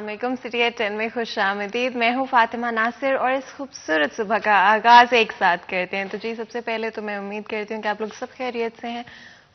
अस्सलाम वालेकुम। City eight 10 में खुश आमदीद। मैं हूँ फातिमा नासिर और इस खूबसूरत सुबह का आगाज एक साथ करते हैं। तो जी सबसे पहले तो मैं उम्मीद करती हूँ कि आप लोग सब खैरियत से हैं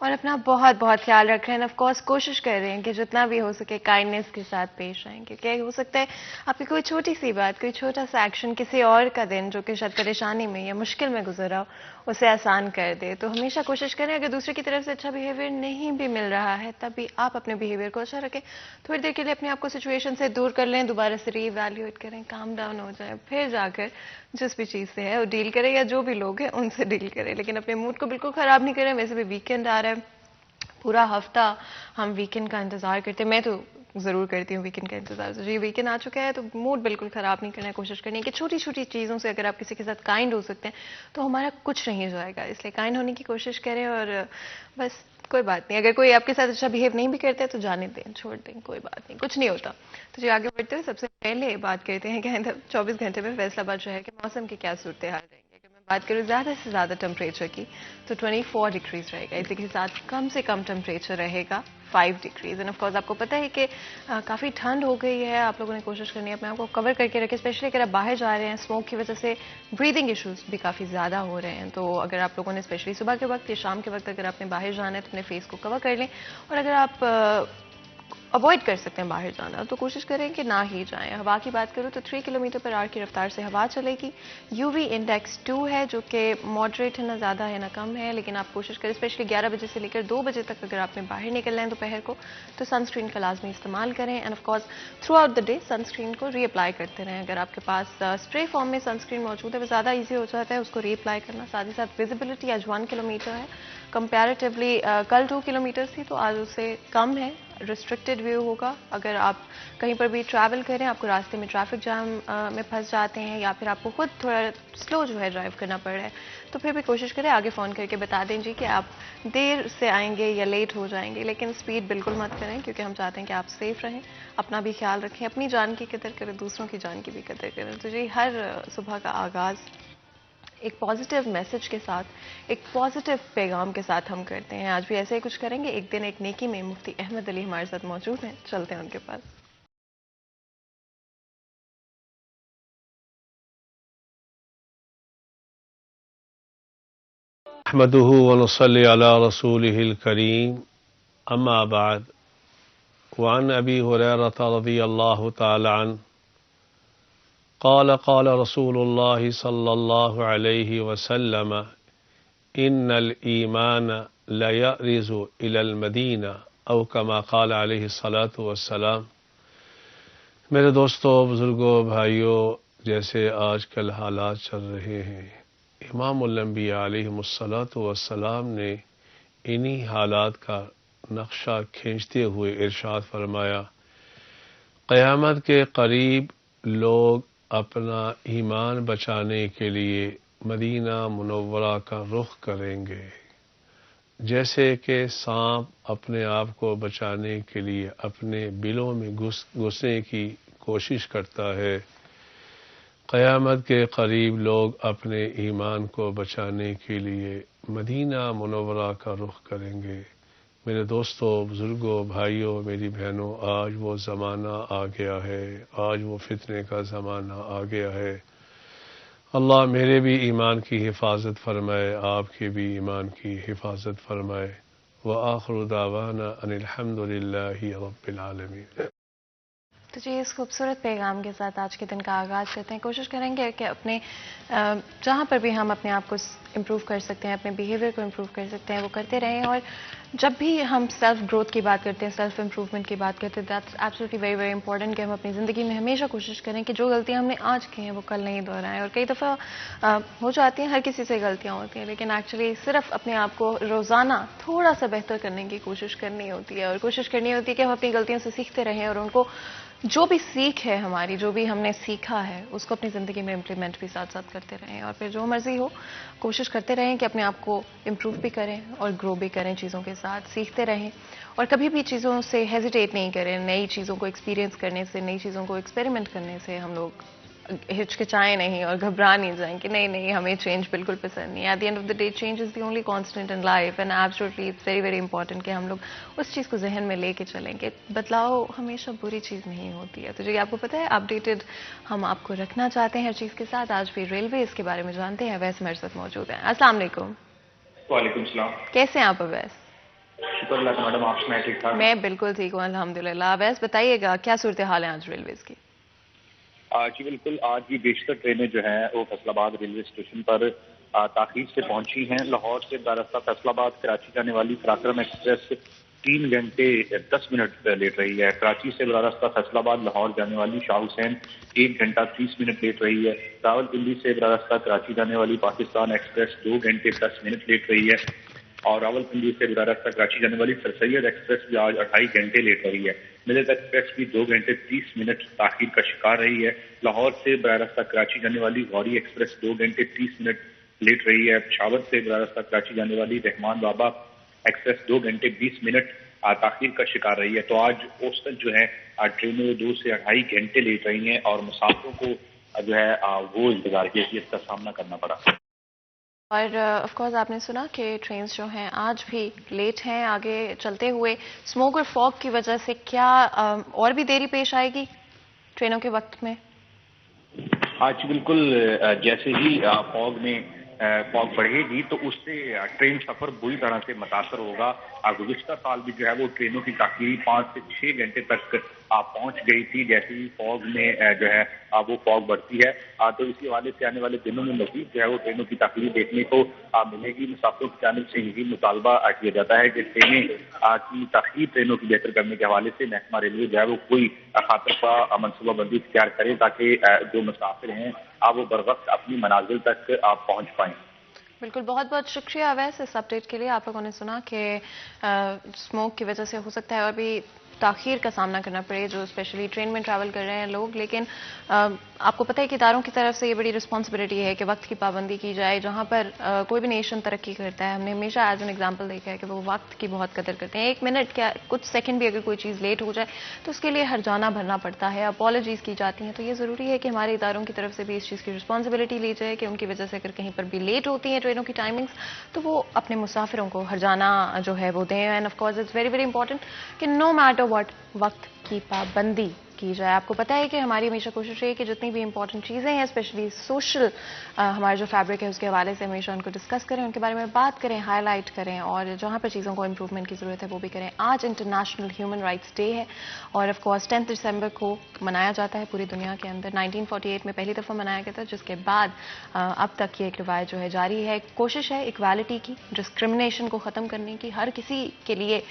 और अपना बहुत बहुत ख्याल रख रहे हैं। ऑफ कोर्स कोशिश कर रहे हैं कि जितना भी हो सके काइंडनेस के साथ पेश आएं, क्योंकि हो सकता है आपकी कोई छोटी सी बात, कोई छोटा सा एक्शन किसी और का दिन जो कि शायद परेशानी में या मुश्किल में गुजरा हो उसे आसान कर दे। तो हमेशा कोशिश करें अगर दूसरे की तरफ से अच्छा बिहेवियर नहीं भी मिल रहा है तब भी आप अपने बिहेवियर को अच्छा रखें। थोड़ी देर के लिए अपने आप को सिचुएशन से दूर कर लें, दोबारा से रीवैल्यूएट करें, काम डाउन हो जाए, फिर जाकर जिस भी चीज़ से है वो डील करें या जो भी लोग हैं उनसे डील करें। लेकिन अपने मूड को बिल्कुल ख़राब नहीं करें। वैसे भी वीकेंड आ रहा है, पूरा हफ्ता हम वीकेंड का इंतज़ार करते हैं। मैं तो ज़रूर करती हूँ वीकेंड का इंतज़ार। तो ये वीकेंड आ चुका है तो मूड बिल्कुल ख़राब नहीं करना है। कोशिश करनी है कि छोटी छोटी चीज़ों से अगर आप किसी के साथ काइंड हो सकते हैं तो हमारा कुछ नहीं जाएगा। इसलिए काइंड होने की कोशिश करें और बस कोई बात नहीं। अगर कोई आपके साथ अच्छा बिहेव नहीं भी करता है तो जाने दें, छोड़ दें, कोई बात नहीं, कुछ नहीं होता। तो जी आगे बढ़ते हुए सबसे पहले बात करते हैं कि 24 घंटे में फैसलाबाद शहर के मौसम की क्या सूरत हाल रहेंगे। अगर मैं बात करूँ ज़्यादा से ज़्यादा टेम्परेचर की तो 24 डिग्रीज रहेगा। इसी के साथ कम से कम टेम्परेचर रहेगा 5 डिग्रीज। एंड ऑफ कोर्स आपको पता है कि काफ़ी ठंड हो गई है। आप लोगों ने कोशिश करनी है अपने आप को कवर करके रखें, स्पेशली अगर आप बाहर जा रहे हैं। स्मोक की वजह से ब्रीदिंग इश्यूज भी काफ़ी ज़्यादा हो रहे हैं। तो अगर आप लोगों ने स्पेशली सुबह के वक्त या शाम के वक्त अगर आपने बाहर जाना है तो अपने फेस को कवर कर लें। और अगर आप अवॉइड कर सकते हैं बाहर जाना तो कोशिश करें कि ना ही जाएं। हवा की बात करूँ तो 3 किलोमीटर पर आवर की रफ्तार से हवा चलेगी। यूवी इंडेक्स 2 है जो कि मॉडरेट है, ना ज़्यादा है ना कम है। लेकिन आप कोशिश करें स्पेशली 11 बजे से लेकर 2 बजे तक अगर आपने बाहर निकलना है दोपहर को तो सनस्क्रीन का लाजमी इस्तेमाल करें। And of course through out the day sunscreen को रीअप्लाई करते रहें। अगर आपके पास स्प्रे फॉर्म में सनस्क्रीन मौजूद है वो ज़्यादा ईजी हो जाता है उसको रीअप्लाई करना। साथ ही साथ विजिबिलिटी आज 1 किलोमीटर है, कंपैरेटिवली कल 2 किलोमीटर थी तो आज उससे कम है। रिस्ट्रिक्टेड व्यू होगा। अगर आप कहीं पर भी ट्रैवल करें, आपको रास्ते में ट्रैफिक जाम में फंस जाते हैं या फिर आपको खुद थोड़ा स्लो जो है ड्राइव करना पड़ रहा है तो फिर भी कोशिश करें आगे फ़ोन करके बता दें जी कि आप देर से आएंगे या लेट हो जाएंगे। लेकिन स्पीड बिल्कुल मत करें क्योंकि हम चाहते हैं कि आप सेफ रहें, अपना भी ख्याल रखें, अपनी जान की कदर करें, दूसरों की जान की भी कदर करें। तो जी हर सुबह का आगाज़ एक पॉजिटिव मैसेज के साथ, एक पॉजिटिव पैगाम के साथ हम करते हैं। आज भी ऐसे ही कुछ करेंगे। एक दिन एक नेकी में मुफ्ती अहमद अली हमारे साथ मौजूद हैं, चलते हैं उनके पास। अहमदुहु व नुसल्ली अला रसूलिहिल करीम, अम्मा बाद। वअन अबी हुरैरह रज़ियल्लाहु तआला अन्हु क़ाल क़ाल रसूलुल्लाह सल्लल्लाहु अलैहि वसल्लम इन्नल ईमान लयरिज़ु इलल मदीना औ कमा क़ाल अलैहि सलातु वस्सलाम। मेरे दोस्तों, बुजुर्गों, भाइयों, जैसे आजकल हालात चल रहे हैं, इमामुल अंबिया अलैहिमुस्सलातु वस्सलाम ने इन्हीं हालात का नक्शा खींचते हुए इरशाद फरमाया, क़यामत के करीब लोग अपना ईमान बचाने के लिए मदीना मुनव्वरा का रुख करेंगे, जैसे कि सांप अपने आप को बचाने के लिए अपने बिलों में घुसने की कोशिश करता है। क़यामत के करीब लोग अपने ईमान को बचाने के लिए मदीना मुनव्वरा का रुख करेंगे। मेरे दोस्तों, बुजुर्गों, भाइयों, मेरी बहनों, आज वो ज़माना आ गया है, आज वो फितने का ज़माना आ गया है। अल्लाह मेरे भी ईमान की हिफाजत फरमाए, आपके भी ईमान की हिफाजत फरमाए। व आखिरु दावाना अनिल हम्दुलिल्लाहि रब्बिल आलमीन। तो जी इस खूबसूरत पैगाम के साथ आज के दिन का आगाज़ करते हैं। कोशिश करेंगे कि अपने जहाँ पर भी हम अपने आप को इम्प्रूव कर सकते हैं, अपने बिहेवियर को इम्प्रूव कर सकते हैं, वो करते रहें। और जब भी हम सेल्फ ग्रोथ की बात करते हैं, सेल्फ इम्प्रूवमेंट की बात करते हैं, that's absolutely very very important कि हम अपनी ज़िंदगी में हमेशा कोशिश करें कि जो गलतियाँ हमने आज की हैं वो कल नहीं दोहराएं। और कई दफ़ा हो जाती हैं, हर किसी से गलतियाँ होती हैं, लेकिन एक्चुअली सिर्फ अपने आप को रोज़ाना थोड़ा सा बेहतर करने की कोशिश करनी होती है। और कोशिश करनी होती है कि हम अपनी गलतियों से सीखते रहें और उनको जो भी सीख है हमारी, जो भी हमने सीखा है उसको अपनी ज़िंदगी में इम्प्लीमेंट भी साथ साथ करते रहें। और फिर जो मर्ज़ी हो कोशिश करते रहें कि अपने आप को इम्प्रूव भी करें और ग्रो भी करें, चीज़ों के साथ सीखते रहें। और कभी भी चीज़ों से हेजिटेट नहीं करें। नई चीज़ों को एक्सपीरियंस करने से, नई चीज़ों को एक्सपेरिमेंट करने से हम लोग ہچکچائیں نہیں اور گھبرا نہیں جائیں کہ نہیں ہمیں چینج بالکل پسند نہیں ہے. At the end of the day change is the only constant in life and absolutely it's very very important کہ ہم لوگ اس چیز کو ذہن میں لے کے چلیں کہ بدلاؤ ہمیشہ بری چیز نہیں ہوتی ہے. تو جو آپ کو پتہ ہے اپڈیٹڈ ہم آپ کو رکھنا چاہتے ہیں ہر چیز کے ساتھ. آج بھی ریلویز کے بارے میں جانتے ہیں. اویس ہمارے ساتھ موجود ہیں. السلام علیکم. وعلیکم السلام. کیسے ہیں آپ اویس؟ شکر اللہ کا میڈم, آپ سے میں ٹھیک ٹھاک. میں بالکل ٹھیک ہوں الحمدللہ. اویس بتائیے گا کیا صورتحال ہے آج ریلویز کی؟ جی بالکل, آج بھی بیشتر ٹرینیں جو ہیں وہ فیصل آباد ریلوے اسٹیشن پر تاخیر سے پہنچی ہیں. لاہور سے براہ فیصل آباد کراچی جانے والی پراکرم ایکسپریس 3 گھنٹے 10 منٹ لیٹ رہی ہے. کراچی سے براہ فیصل آباد لاہور جانے والی شاہ حسین 1 گھنٹہ 30 منٹ لیٹ رہی ہے. راولپنڈی سے براہ کراچی جانے والی پاکستان ایکسپریس 2 گھنٹے 10 منٹ لیٹ رہی ہے. اور راولپنڈی سے براہ کراچی جانے والی سر سید ایکسپریس بھی آج 2.5 گھنٹے لیٹ رہی ہے. ملت ایکسپریس بھی 2 گھنٹے 30 منٹ تاخیر کا شکار رہی ہے. لاہور سے براہ کراچی جانے والی غوری ایکسپریس 2 گھنٹے 30 منٹ لیٹ رہی ہے. پشاور سے براہ کراچی جانے والی رحمان بابا ایکسپریس 2 گھنٹے 20 منٹ تاخیر کا شکار رہی ہے. تو آج اوسطن جو ہے ٹرینیں 2 سے 2.5 گھنٹے لیٹ رہی ہیں اور مسافروں کو جو ہے وہ انتظار کیفیت کا سامنا کرنا پڑا. اور آف کورس آپ نے سنا کہ ٹرینز جو ہیں آج بھی لیٹ ہیں آگے چلتے ہوئے. اسموک اور فاگ کی وجہ سے کیا اور بھی دیری پیش آئے گی ٹرینوں کے وقت میں؟ آج بالکل, جیسے ہی فاگ بڑھے گی تو اس سے ٹرین سفر بری طرح سے متاثر ہوگا. گزشتہ سال بھی جو ہے وہ ٹرینوں کی تاخیر 5 سے 6 گھنٹے تک پہنچ گئی تھی جیسے ہی فاگ میں جو ہے وہ فاگ بڑھتی ہے. تو اسی حوالے سے آنے والے دنوں میں مزید جو ہے وہ ٹرینوں کی تاخیر دیکھنے کو ملے گی. مسافروں کی جانب سے یہی مطالبہ کیا جاتا ہے کہ ٹرینیں کی تاخیر ٹرینوں کی بہتر کرنے کے حوالے سے محکمہ ریلوے جو ہے وہ کوئی خاطر منصوبہ بندی اختیار کرے تاکہ جو مسافر ہیں وہ بروقت اپنی منازل تک پہنچ پائیں. بالکل, بہت بہت شکریہ اویس اس اپڈیٹ کے لیے. آپ لوگوں نے سنا کہ اسموک کی وجہ سے ہو سکتا ہے اور بھی تاخیر کا سامنا کرنا پڑے جو اسپیشلی ٹرین میں ٹریول کر رہے ہیں لوگ. لیکن آپ کو پتہ ہے کہ اداروں کی طرف سے یہ بڑی رسپانسبلٹی ہے کہ وقت کی پابندی کی جائے. جہاں پر کوئی بھی نیشن ترقی کرتا ہے ہم نے ہمیشہ ایز این ایگزامپل دیکھا ہے کہ وہ وقت کی بہت قدر کرتے ہیں. 1 منٹ کیا کچھ سیکنڈ بھی اگر کوئی چیز لیٹ ہو جائے تو اس کے لیے ہر جانا بھرنا پڑتا ہے, اپالوجیز کی جاتی ہیں. تو یہ ضروری ہے کہ ہمارے اداروں کی طرف سے بھی اس چیز کی رسپانسبلٹی لی جائے کہ ان کی وجہ سے اگر کہیں پر بھی لیٹ ہوتی ہیں ٹرینوں کی ٹائمنگز تو وہ اپنے مسافروں کو ہر جانا جو ہے وہ دیں. And of course it's very very important کہ نو میٹر واٹ وقت کی پابندی کی جائے. آپ کو پتہ ہے کہ ہماری ہمیشہ کوشش ہے کہ جتنی بھی امپورٹنٹ چیزیں ہیں اسپیشلی سوشل ہمارا جو فیبرک ہے اس کے حوالے سے ہمیشہ ان کو ڈسکس کریں, ان کے بارے میں بات کریں, ہائی لائٹ کریں اور جہاں پر چیزوں کو امپروومنٹ کی ضرورت ہے وہ بھی کریں. آج انٹرنیشنل ہیومن رائٹس ڈے ہے اور آف کورس 10 دسمبر کو منایا جاتا ہے پوری دنیا کے اندر. 1948 میں پہلی دفعہ منایا گیا تھا جس کے بعد اب تک یہ ایک روایت جو ہے جاری ہے. کوشش ہے ایکویلٹی کی, ڈسکرمنیشن کو ختم کرنے کی. ہر کسی کے لیے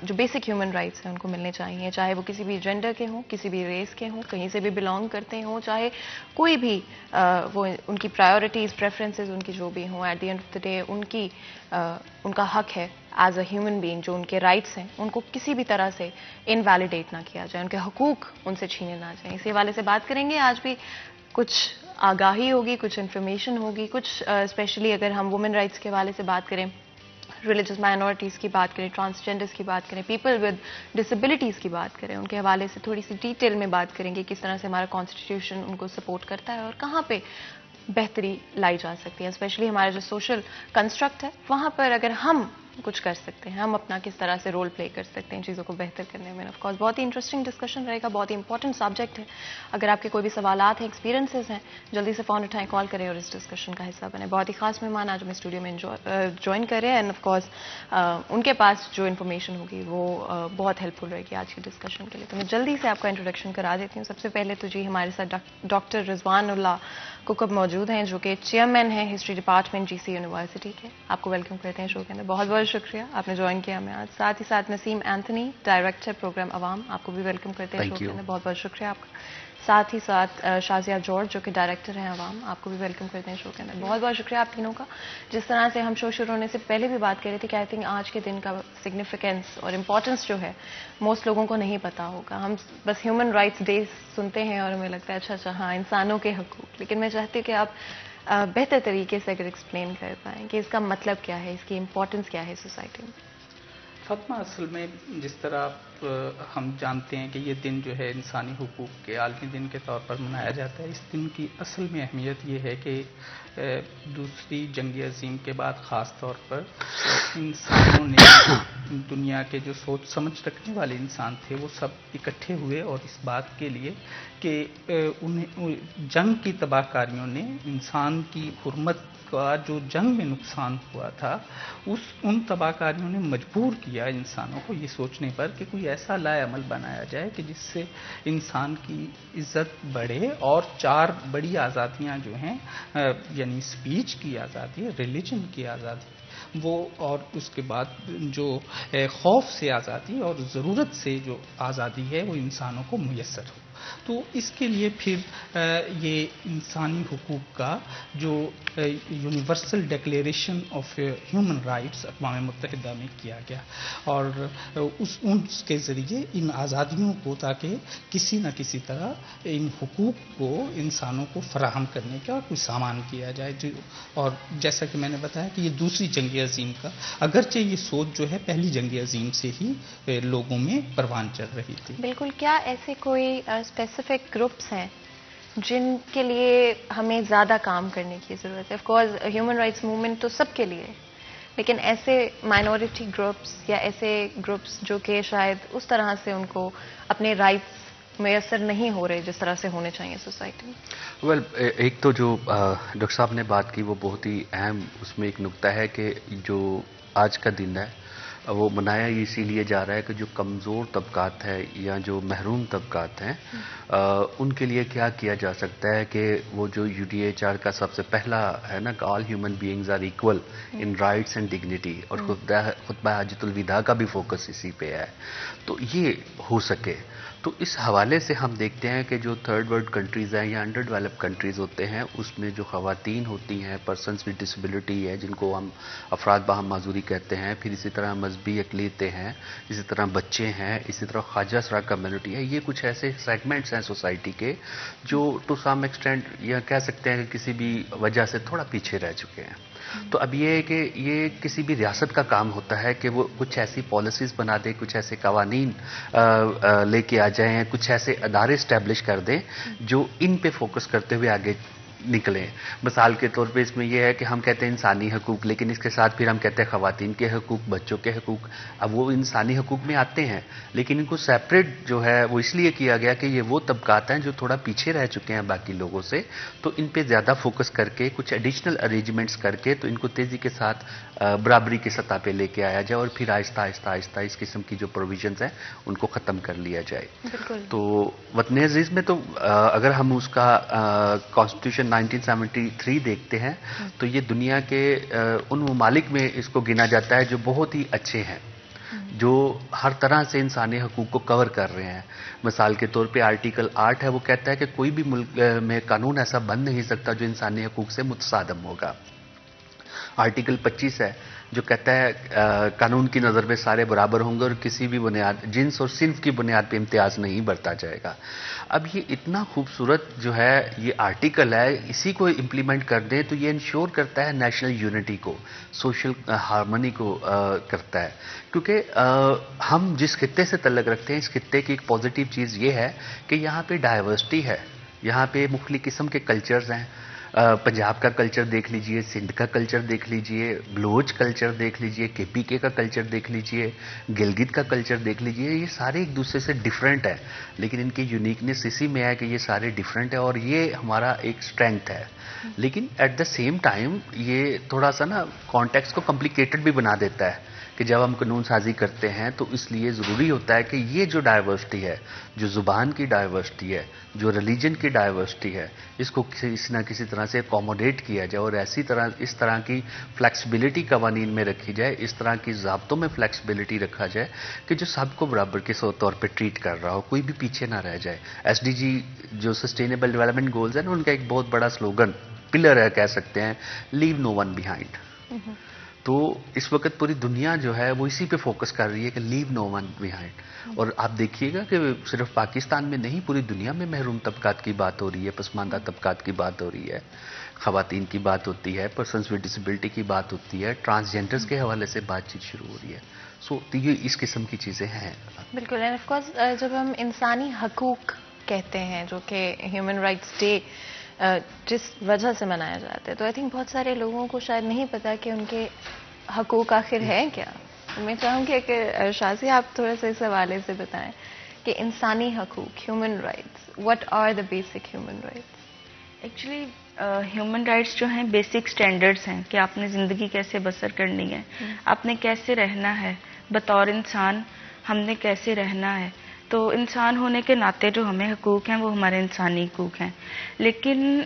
جو بیسک ہیومن رائٹس ہیں ان کو ملنے چاہیے, چاہے وہ کسی بھی جینڈر کے ہوں, کسی بھی ریس کے ہوں, کہیں سے بھی بلانگ کرتے ہوں, چاہے کوئی بھی وہ ان کی پرائیورٹیز پریفرنسز ان کی جو بھی ہوں. At the end of the day ان کا حق ہے ایز اے ہیومن بینگ جو ان کے رائٹس ہیں ان کو کسی بھی طرح سے انویلیڈیٹ نہ کیا جائے, ان کے حقوق ان سے چھینے نہ جائیں. اسی حوالے سے بات کریں گے. آج بھی کچھ آگاہی ہوگی, کچھ انفارمیشن ہوگی, کچھ اسپیشلی اگر ہم وومن رائٹس کے حوالے سے بات کریں, ریلیجس مائنورٹیز کی بات کریں, ٹرانسجینڈرز کی بات کریں, پیپل ود ڈسیبلٹیز کی بات کریں, ان کے حوالے سے تھوڑی سی ڈیٹیل میں بات کریں گے کس طرح سے ہمارا کانسٹیٹیوشن ان کو سپورٹ کرتا ہے اور کہاں پہ بہتری لائی جا سکتی ہے. اسپیشلی ہمارا جو سوشل کنسٹرکٹ ہے وہاں پر اگر ہم کچھ کر سکتے ہیں, ہم اپنا کس طرح سے رول پلے کر سکتے ہیں چیزوں کو بہتر کرنے میں. آف کورس بہت ہی انٹرسٹنگ ڈسکشن رہے گا, بہت ہی امپورٹنٹ سبجیکٹ ہے. اگر آپ کے کوئی بھی سوالات ہیں, ایکسپیرینسز ہیں, جلدی سے فون اٹھائیں, کال کریں اور اس ڈسکشن کا حصہ بنیں. بہت ہی خاص مہمان آج ہمیں اسٹوڈیو میں جوائن کر رہے ہیں اینڈ آف کورس ان کے پاس جو انفارمیشن ہوگی وہ بہت ہیلپ فل رہے گی آج کی ڈسکشن کے لیے. تو میں جلدی سے آپ کا انٹروڈکشن کرا دیتی ہوں. سب سے پہلے تو جی ہمارے ساتھ ڈاکٹر رضوان اللہ کوکب موجود ہیں جو کہ چیئرمین ہیں ہسٹری ڈپارٹمنٹ جی سی یونیورسٹی کے. آپ کو ویلکم کرتے ہیں شو کے اندر. بہت بہت شکریہ آپ نے جوائن کیا ہمیں آج. ساتھ ہی ساتھ نسیم اینتھنی ڈائریکٹر پروگرام عوام, آپ کو بھی ویلکم کرتے ہیں شو کے اندر. بہت بہت شکریہ آپ کا. ساتھ ہی ساتھ شازیہ جارج جو کہ ڈائریکٹر ہیں عوام, آپ کو بھی ویلکم کرتے ہیں شو کے اندر. بہت بہت شکریہ آپ تینوں کا. جس طرح سے ہم شو شروع ہونے سے پہلے بھی بات کر رہے تھے کہ آئی تھنک آج کے دن کا سگنیفیکینس اور امپورٹنس جو ہے موسٹ لوگوں کو نہیں پتا ہوگا. ہم بس ہیومن رائٹس ڈے سنتے ہیں اور ہمیں لگتا ہے اچھا ہاں انسانوں کے حقوق, لیکن میں چاہتی ہوں کہ آپ بہتر طریقے سے اگر ایکسپلین کر پائیں کہ اس کا مطلب کیا ہے, اس کی امپورٹنس کیا ہے سوسائٹی میں. فاطمہ, اصل میں جس طرح ہم جانتے ہیں کہ یہ دن جو ہے انسانی حقوق کے عالمی دن کے طور پر منایا جاتا ہے. اس دن کی اصل میں اہمیت یہ ہے کہ دوسری جنگ عظیم کے بعد خاص طور پر انسانوں نے دنیا کے جو سوچ سمجھ رکھنے والے انسان تھے وہ سب اکٹھے ہوئے اور اس بات کے لیے کہ انہیں جنگ کی تباہ کاریوں نے انسان کی حرمت کا جو جنگ میں نقصان ہوا تھا ان تباہ کاریوں نے مجبور کیا انسانوں کو یہ سوچنے پر کہ کوئی ایسا لائے عمل بنایا جائے کہ جس سے انسان کی عزت بڑھے اور 4 بڑی آزادیاں جو ہیں یعنی اسپیچ کی آزادی، ریلیجن کی آزادی، وہ اور اس کے بعد جو خوف سے آزادی اور ضرورت سے جو آزادی ہے وہ انسانوں کو میسر ہو. تو اس کے لیے پھر یہ انسانی حقوق کا جو universal declaration of human rights اقوام متحدہ میں کیا گیا اور اس کے ذریعے ان آزادیوں کو تاکہ کسی نہ کسی طرح ان حقوق کو انسانوں کو فراہم کرنے کا کوئی سامان کیا جائے. اور جیسا کہ میں نے بتایا کہ یہ دوسری جنگ عظیم کا اگرچہ یہ سوچ جو ہے پہلی جنگ عظیم سے ہی لوگوں میں پروان چل رہی تھی. بالکل. کیا ایسے کوئی اسپیسیفک گروپس ہیں جن کے لیے ہمیں زیادہ کام کرنے کی ضرورت ہے؟ Of course human rights movement تو سب کے لیے، لیکن ایسے مائنورٹی گروپس یا ایسے گروپس جو کہ شاید اس طرح سے ان کو اپنے رائٹس میسر نہیں ہو رہے جس طرح سے ہونے چاہیے سوسائٹی میں. ایک تو جو ڈاکٹر صاحب نے بات کی وہ بہت ہی اہم اس میں ایک نقطہ ہے کہ جو آج کا دن ہے وہ منایا اسی لیے جا رہا ہے کہ جو کمزور طبقات ہیں یا جو محروم طبقات ہیں ان کے لیے کیا کیا جا سکتا ہے کہ وہ جو UDHR کا سب سے پہلا ہے نا کہ all human beings are equal in rights and dignity, اور خطبہ حاجت الوداع کا بھی فوکس اسی پہ ہے، تو یہ ہو سکے. تو اس حوالے سے ہم دیکھتے ہیں کہ جو تھرڈ ورلڈ کنٹریز ہیں یا انڈر ڈیولپ کنٹریز ہوتے ہیں اس میں جو خواتین ہوتی ہیں، پرسنس ود ڈسیبلٹی ہے جن کو ہم افراد باہم معذوری کہتے ہیں، پھر اسی طرح مذہبی اقلیتیں ہیں، اسی طرح بچے ہیں، اسی طرح خواجہ سرا کمیونٹی ہے، یہ کچھ ایسے سیگمنٹس ہیں سوسائٹی کے جو ٹو سم ایکسٹینٹ یا کہہ سکتے ہیں کہ کسی بھی وجہ سے تھوڑا پیچھے رہ چکے ہیں. تو اب یہ ہے کہ یہ کسی بھی ریاست کا کام ہوتا ہے کہ وہ کچھ ایسی پالیسیز بنا دے، کچھ ایسے قوانین لے کے آ جائیں، کچھ ایسے ادارے اسٹیبلش کر دیں جو ان پہ فوکس کرتے ہوئے آگے نکلیں. مثال کے طور پہ اس میں یہ ہے کہ ہم کہتے ہیں انسانی حقوق، لیکن اس کے ساتھ پھر ہم کہتے ہیں خواتین کے حقوق، بچوں کے حقوق. اب وہ انسانی حقوق میں آتے ہیں لیکن ان کو سیپریٹ جو ہے وہ اس لیے کیا گیا کہ یہ وہ طبقات ہیں جو تھوڑا پیچھے رہ چکے ہیں باقی لوگوں سے، تو ان پہ زیادہ فوکس کر کے کچھ ایڈیشنل ارینجمنٹس کر کے تو ان کو تیزی کے ساتھ برابری کی سطح پہ لے کے آیا جائے اور پھر آہستہ آہستہ آہستہ اس قسم کی جو پروویژنز ہیں ان کو ختم کر لیا جائے. تو وطن عزیز میں تو اگر ہم اس کا کانسٹیٹیوشن 1973 دیکھتے ہیں تو یہ دنیا کے ان ممالک میں اس کو گنا جاتا ہے جو بہت ہی اچھے ہیں، جو ہر طرح سے انسانی حقوق کو کور کر رہے ہیں. مثال کے طور پہ آرٹیکل 8 ہے، وہ کہتا ہے کہ کوئی بھی ملک میں قانون ایسا بن نہیں سکتا جو انسانی حقوق سے متصادم ہوگا. آرٹیکل 25 ہے جو کہتا ہے قانون کی نظر میں سارے برابر ہوں گے اور کسی بھی بنیاد، جنس اور صنف کی بنیاد پہ امتیاز نہیں برتا جائے گا. اب یہ اتنا خوبصورت جو ہے یہ آرٹیکل ہے، اسی کو امپلیمنٹ کر دیں تو یہ انشور کرتا ہے نیشنل یونٹی کو، سوشل ہارمنی کو کرتا ہے. کیونکہ ہم جس خطے سے تعلق رکھتے ہیں اس خطے کی ایک پازیٹیو چیز یہ ہے کہ یہاں پہ ڈائیورسٹی ہے، یہاں پہ مختلف قسم کے کلچرز ہیں. پنجاب کا کلچر دیکھ لیجئے، سندھ کا کلچر دیکھ لیجئے، بلوچ کلچر دیکھ لیجئے، KPK کا کلچر دیکھ لیجئے، گلگت کا کلچر دیکھ لیجئے. یہ سارے ایک دوسرے سے ڈیفرنٹ ہیں لیکن ان کی یونیکنیس اسی میں ہے کہ یہ سارے ڈیفرنٹ ہیں اور یہ ہمارا ایک سٹرینگتھ ہے. لیکن ایٹ دا سیم ٹائم یہ تھوڑا سا نا کانٹیکس کو کمپلیکیٹڈ بھی بنا دیتا ہے کہ جب ہم قانون سازی کرتے ہیں تو اس لیے ضروری ہوتا ہے کہ یہ جو ڈائیورسٹی ہے، جو زبان کی ڈائیورسٹی ہے، جو ریلیجن کی ڈائیورسٹی ہے، اس کو کسی نہ کسی طرح سے اکوموڈیٹ کیا جائے اور اس طرح کی فلیکسیبلٹی قوانین میں رکھی جائے، اس طرح کی ضابطوں میں فلیکسیبلٹی رکھا جائے کہ جو سب کو برابر کے طور پہ ٹریٹ کر رہا ہو، کوئی بھی پیچھے نہ رہ جائے. SDG جو سسٹینیبل ڈیولپمنٹ گولز ہیں ان کا ایک بہت بڑا سلوگن، پلر ہے کہہ سکتے ہیں، لیو نو ون بیہائنڈ. تو اس وقت پوری دنیا جو ہے وہ اسی پہ فوکس کر رہی ہے کہ لیو نو ون بیہائنڈ. اور آپ دیکھیے گا کہ صرف پاکستان میں نہیں پوری دنیا میں محروم طبقات کی بات ہو رہی ہے, پسماندہ طبقات کی بات ہو رہی ہے, خواتین کی بات ہوتی ہے, پرسنز ود ڈسیبلٹی کی بات ہوتی ہے, ٹرانسجینڈرز کے حوالے سے بات چیت شروع ہو رہی ہے. سو یہ اس قسم کی چیزیں ہیں. بالکل. اینڈ آف کورس جب ہم انسانی حقوق کہتے ہیں جو کہ ہیومن رائٹس ڈے جس وجہ سے منایا جاتا ہے, تو آئی تھنک بہت سارے لوگوں کو شاید نہیں پتا کہ ان کے حقوق آخر ہیں کیا. میں چاہوں گی کہ شازیہ آپ تھوڑا سا اس حوالے سے بتائیں کہ انسانی حقوق, human rights, what are the basic human rights? Actually human rights جو ہیں بیسک سٹینڈرڈز ہیں کہ آپ نے زندگی کیسے بسر کرنی ہے, آپ نے کیسے رہنا ہے بطور انسان, ہم نے کیسے رہنا ہے. تو انسان ہونے کے ناطے جو ہمیں حقوق ہیں وہ ہمارے انسانی حقوق ہیں, لیکن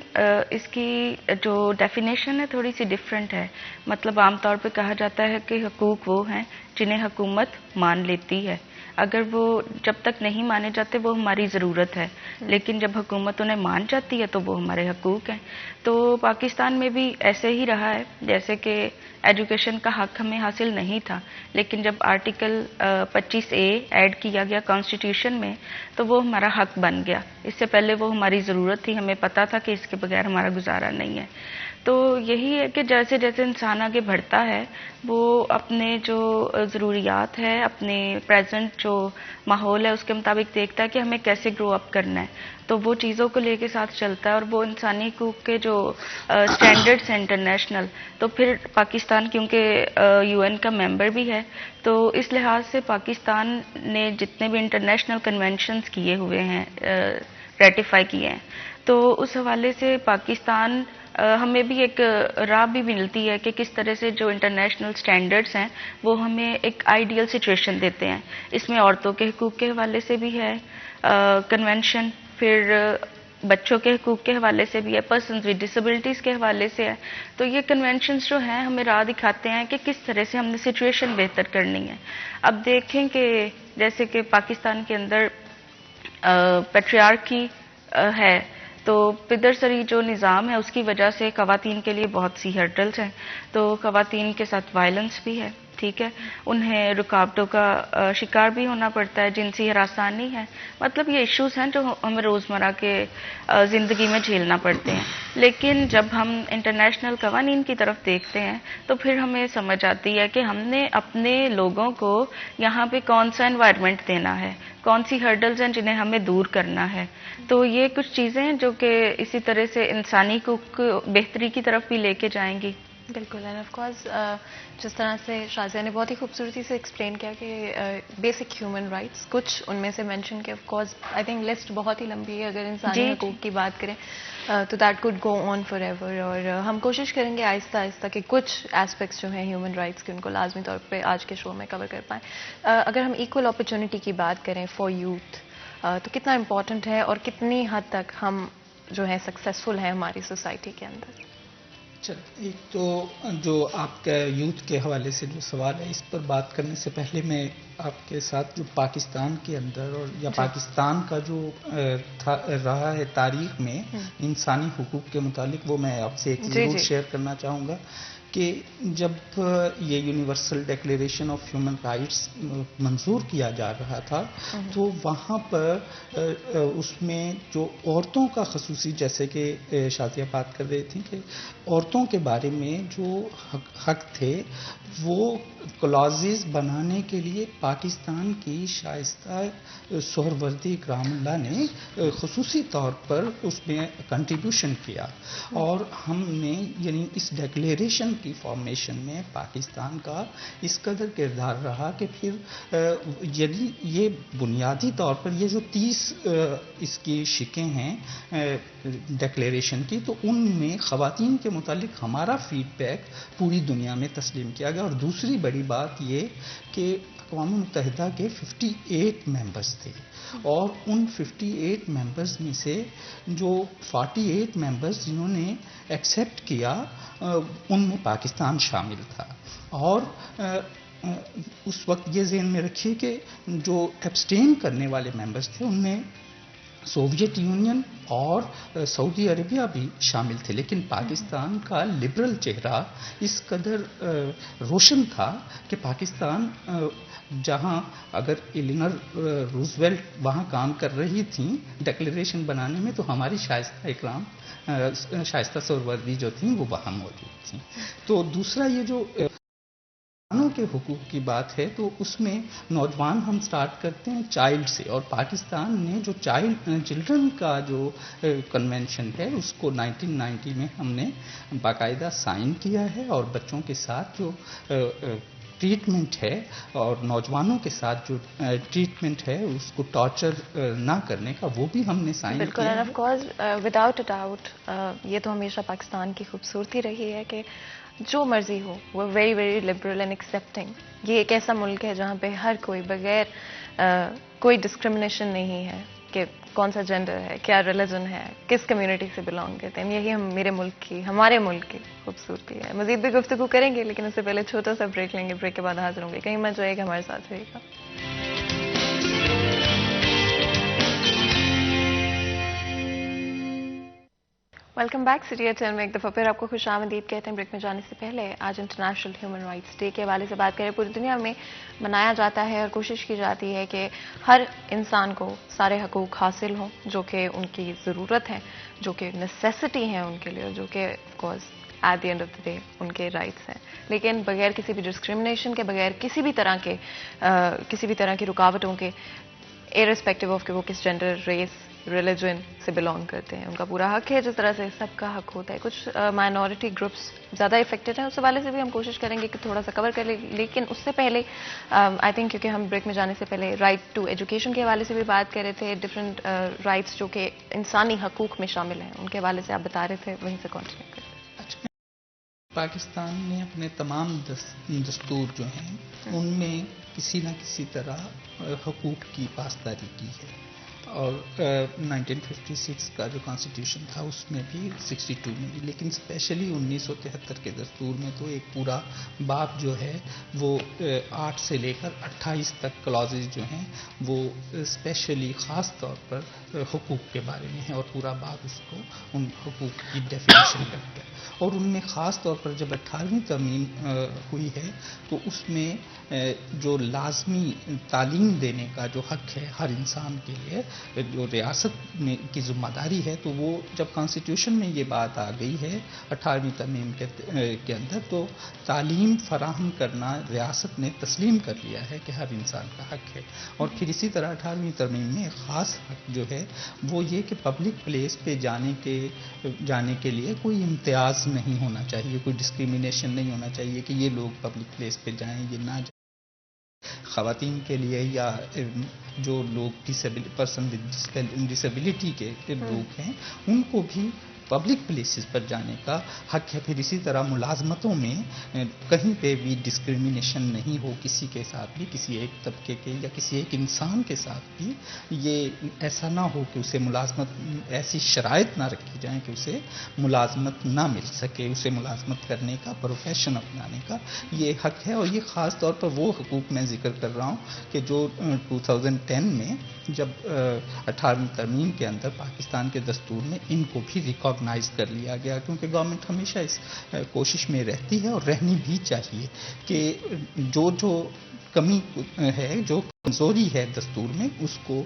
اس کی جو ڈیفینیشن ہے تھوڑی سی ڈیفرنٹ ہے. مطلب عام طور پہ کہا جاتا ہے کہ حقوق وہ ہیں جنہیں حکومت مان لیتی ہے. اگر وہ جب تک نہیں مانے جاتے وہ ہماری ضرورت ہے, لیکن جب حکومت انہیں مان جاتی ہے تو وہ ہمارے حقوق ہیں. تو پاکستان میں بھی ایسے ہی رہا ہے, جیسے کہ ایجوکیشن کا حق ہمیں حاصل نہیں تھا, لیکن جب آرٹیکل 25A ایڈ کیا گیا کانسٹیٹیوشن میں تو وہ ہمارا حق بن گیا. اس سے پہلے وہ ہماری ضرورت تھی, ہمیں پتہ تھا کہ اس کے بغیر ہمارا گزارا نہیں ہے. تو یہی ہے کہ جیسے جیسے انسان آگے بڑھتا ہے وہ اپنے جو ضروریات ہے, اپنے پریزنٹ جو ماحول ہے اس کے مطابق دیکھتا ہے کہ ہمیں کیسے گرو اپ کرنا ہے, تو وہ چیزوں کو لے کے ساتھ چلتا ہے. اور وہ انسانی حقوق کے جو اسٹینڈرڈس ہیں انٹرنیشنل, تو پھر پاکستان کیونکہ UN کا ممبر بھی ہے, تو اس لحاظ سے پاکستان نے جتنے بھی انٹرنیشنل کنونشنز کیے ہوئے ہیں, ریٹیفائی کیے ہیں, تو اس حوالے سے پاکستان ہمیں بھی ایک راہ بھی ملتی ہے کہ کس طرح سے جو انٹرنیشنل سٹینڈرڈز ہیں وہ ہمیں ایک آئیڈیل سچویشن دیتے ہیں. اس میں عورتوں کے حقوق کے حوالے سے بھی ہے کنونشن, پھر بچوں کے حقوق کے حوالے سے بھی ہے, پرسنز ود ڈسیبلٹیز کے حوالے سے ہے. تو یہ کنونشنز جو ہیں ہمیں راہ دکھاتے ہیں کہ کس طرح سے ہم نے سچویشن بہتر کرنی ہے. اب دیکھیں کہ جیسے کہ پاکستان کے اندر پیٹریارکی ہے, تو پدر سری جو نظام ہے اس کی وجہ سے خواتین کے لیے بہت سی ہرڈلز ہیں. تو خواتین کے ساتھ وائلنس بھی ہے, ٹھیک ہے, انہیں رکاوٹوں کا شکار بھی ہونا پڑتا ہے, جنسی ہراسانی ہے. مطلب یہ ایشوز ہیں جو ہمیں روزمرہ کے زندگی میں جھیلنا پڑتے ہیں. لیکن جب ہم انٹرنیشنل قوانین کی طرف دیکھتے ہیں تو پھر ہمیں سمجھ آتی ہے کہ ہم نے اپنے لوگوں کو یہاں پہ کون سا انوائرمنٹ دینا ہے, کون سی ہرڈلز ہیں جنہیں ہمیں دور کرنا ہے. تو یہ کچھ چیزیں ہیں جو کہ اسی طرح سے انسانی حقوق بہتری کی طرف بھی لے کے جائیں گی. بالکل. اینڈ آف کورس جس طرح سے شازیہ نے بہت ہی خوبصورتی سے ایکسپلین کیا کہ بیسک ہیومن رائٹس کچھ ان میں سے مینشن کیا. Of course I think list بہت ہی لمبی ہے, اگر انسانی حقوق کی بات کریں تو that could go on for ever. اور ہم کوشش کریں گے آہستہ آہستہ کہ کچھ اسپیکٹس جو ہیں ہیومن رائٹس کے ان کو لازمی طور پہ آج کے شو میں کور کر پائیں. اگر ہم ایکول اپرچونٹی کی بات کریں فار یوتھ, تو کتنا امپورٹنٹ ہے اور کتنی حد تک ہم جو ہے سکسیزفل ہیں ہماری سوسائٹی کے اندر؟ ایک تو جو آپ کا یوتھ کے حوالے سے جو سوال ہے, اس پر بات کرنے سے پہلے میں آپ کے ساتھ جو پاکستان کے اندر اور یا پاکستان کا جو رہا ہے تاریخ میں انسانی حقوق کے متعلق, وہ میں آپ سے ایک ضرور شیئر کرنا چاہوں گا کہ جب یہ universal declaration of human rights منظور کیا جا رہا تھا تو وہاں پر اس میں جو عورتوں کا خصوصی, جیسے کہ شازیہ بات کر رہی تھیں کہ عورتوں کے بارے میں جو حق تھے وہ کلازز بنانے کے لیے پاکستان کی شائستہ سہروردی اکرام اللہ نے خصوصی طور پر اس میں کنٹریبیوشن کیا. اور ہم نے یعنی اس ڈیکلیریشن کی فارمیشن میں پاکستان کا اس قدر کردار رہا کہ پھر یعنی یہ بنیادی طور پر یہ جو 30 اس کی شقیں ہیں ڈیکلیریشن کی, تو ان میں خواتین کے متعلق ہمارا فیڈ بیک پوری دنیا میں تسلیم کیا گیا. اور دوسری بڑی بات یہ کہ اقوام متحدہ کے 58 ممبرز تھے, اور ان 58 ممبرز میں سے جو 48 ممبرز جنہوں نے ایکسیپٹ کیا ان میں پاکستان شامل تھا. اور اس وقت یہ ذہن میں رکھیے کہ جو ایبسٹین کرنے والے ممبرز تھے ان میں सोवियत यूनियन और सऊदी अरेबिया भी शामिल थे, लेकिन पाकिस्तान का लिबरल चेहरा इस कदर रोशन था कि पाकिस्तान जहां अगर एलिनर रूजवेल्ट वहां काम कर रही थी डिक्लेरेशन बनाने में, तो हमारी शाइस्ता सोहरावर्दी जो थी वो वहां मौजूद थी। तो दूसरा ये जो नौजवानों के हुकूक की बात है, तो उसमें नौजवान हम स्टार्ट करते हैं चाइल्ड से, और पाकिस्तान ने जो चिल्ड्रन का जो कन्वेंशन है उसको 1990 में हमने बाकायदा साइन किया है, और बच्चों के साथ जो ट्रीटमेंट है और नौजवानों के साथ जो ट्रीटमेंट है उसको टॉर्चर ना करने का, वो भी हमने साइन किया। बिल्कुल, and of course without a doubt ये तो हमेशा पाकिस्तान की खूबसूरती रही है कि जो मर्जी हो वो very very liberal and accepting. ये एक ऐसा मुल्क है जहाँ पे हर कोई बगैर कोई डिस्क्रिमिनेशन नहीं है कि कौन सा जेंडर है, क्या रिलीजन है, किस कम्युनिटी से बिलोंग करते हैं। यही हमारे मुल्क की खूबसूरती है। मजीद भी गुफ्तगू करेंगे, लेकिन उससे पहले छोटा सा ब्रेक लेंगे। ब्रेक के बाद हाजिर होंगे। कहीं मत जाइएगा, हमारे साथ रहिएगा। Welcome back. सिटी एट 10 में एक दफ़ा फिर आपको खुश आमदीद कहते हैं। ब्रेक में जाने से पहले आज इंटरनेशनल ह्यूमन राइट्स डे के हवाले से बात करें। पूरी दुनिया में मनाया जाता है और कोशिश की जाती है कि हर इंसान को सारे हकूक़ हासिल हों जो कि उनकी ज़रूरत है, जो कि नेसेसिटी हैं उनके लिए, जो कि of course at the end of the day उनके राइट्स हैं, लेकिन बगैर किसी भी डिस्क्रिमिनेशन के, बगैर किसी भी तरह की रुकावटों के, इररिस्पेक्टिव ऑफ कि वो किस जेंडर, रेस, रिलीजन से बिलोंग करते हैं। उनका पूरा हक है, जिस तरह से सबका हक होता है। कुछ माइनॉरिटी ग्रुप्स ज़्यादा इफेक्टेड हैं, उस हवाले से भी हम कोशिश करेंगे कि थोड़ा सा कवर कर लें। लेकिन उससे पहले आई थिंक, क्योंकि हम ब्रेक में जाने से पहले राइट टू एजुकेशन के हवाले से भी बात कर रहे थे, डिफरेंट राइट्स जो कि इंसानी हकूक़ में शामिल हैं, उनके हवाले से आप बता रहे थे, वहीं से कंटिन्यू करते हैं। पाकिस्तान ने अपने तमाम दस्तूर जो हैं उनमें किसी न किसी तरह हकूक़ की पासदारी की है, और 1956 का जो कॉन्स्टिट्यूशन था उसमें भी 62 में भी, लेकिन स्पेशली 1973 के दस्तूर में तो एक पूरा बाब जो है वो 8 से लेकर 28 तक क्लॉजेज जो हैं वो स्पेशली ख़ास तौर पर हुकूक के बारे में है, और पूरा बाब उसको उन हुकूक की डेफिनेशन करता है। और उनमें ख़ास तौर पर जब 18वीं तरमीम हुई है तो उसमें जो लाजमी तालीम देने का जो हक है हर इंसान के लिए, जो रियासत में की ज़िम्मेदारी है, तो वो जब कॉन्स्टिट्यूशन में ये बात आ गई है 18वीं तरमीम के अंदर, तो तालीम फराहम करना रियासत ने तस्लीम कर लिया है कि हर इंसान का हक है। और फिर इसी तरह 18वीं तरमीम में एक ख़ास हक जो है वो ये कि पब्लिक प्लेस पे जाने के लिए कोई इम्तियाज़ नहीं होना चाहिए, कोई डिस्क्रिमिनेशन नहीं होना चाहिए कि ये लोग पब्लिक प्लेस पे जाएं, ये ना जाएं। ख़वातीन के लिए या जो लोग पर्सन विद डिसेबिलिटी के लोग हैं उनको भी पब्लिक प्लेसेस पर जाने का हक है। फिर इसी तरह मुलाजमतों में कहीं पे भी डिस्क्रिमिनेशन नहीं हो किसी के साथ भी, किसी एक तबके के या किसी एक इंसान के साथ भी, ये ऐसा ना हो कि उसे मुलाजमत, ऐसी शराइत ना रखी जाए कि उसे मुलाजमत ना मिल सके, उसे मुलाजमत करने का, प्रोफेशन अपनाने का ये हक है। और ये ख़ास तौर पर वो हकूक़ मैं जिक्र कर रहा हूँ कि जो 2010 में जब 18वीं तरमीम के अंदर पाकिस्तान के दस्तूर में इनको भी रिकॉग्नाइज कर लिया गया, क्योंकि गवर्नमेंट हमेशा इस कोशिश में रहती है और रहनी भी चाहिए कि जो कमी है, जो कमज़ोरी है दस्तूर में, उसको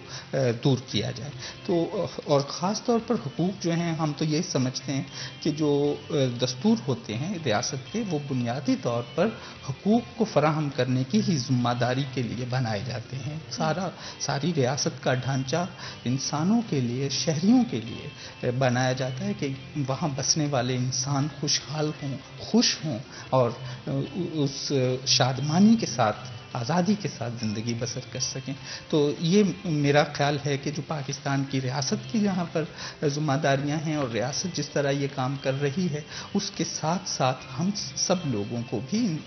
दूर किया जाए। तो और ख़ास तौर पर हुकूक जो हैं, हम तो ये समझते हैं कि जो दस्तूर होते हैं रियासत के, वो बुनियादी तौर पर हुकूक को फराहम करने की ही ज़िम्मेदारी के लिए बनाए जाते हैं। सारी रियासत का ढांचा इंसानों के लिए, शहरियों के लिए बनाया जाता है कि वहाँ बसने वाले इंसान खुशहाल हों, खुश हों और उस शादमानी के साथ, आज़ादी के साथ ज़िंदगी बसर कर सकें। तो ये मेरा ख्याल है कि जो पाकिस्तान की रियासत की यहाँ पर ज़िम्मेदारियाँ हैं और रियासत जिस तरह ये काम कर रही है, उसके साथ साथ हम सब लोगों को भी,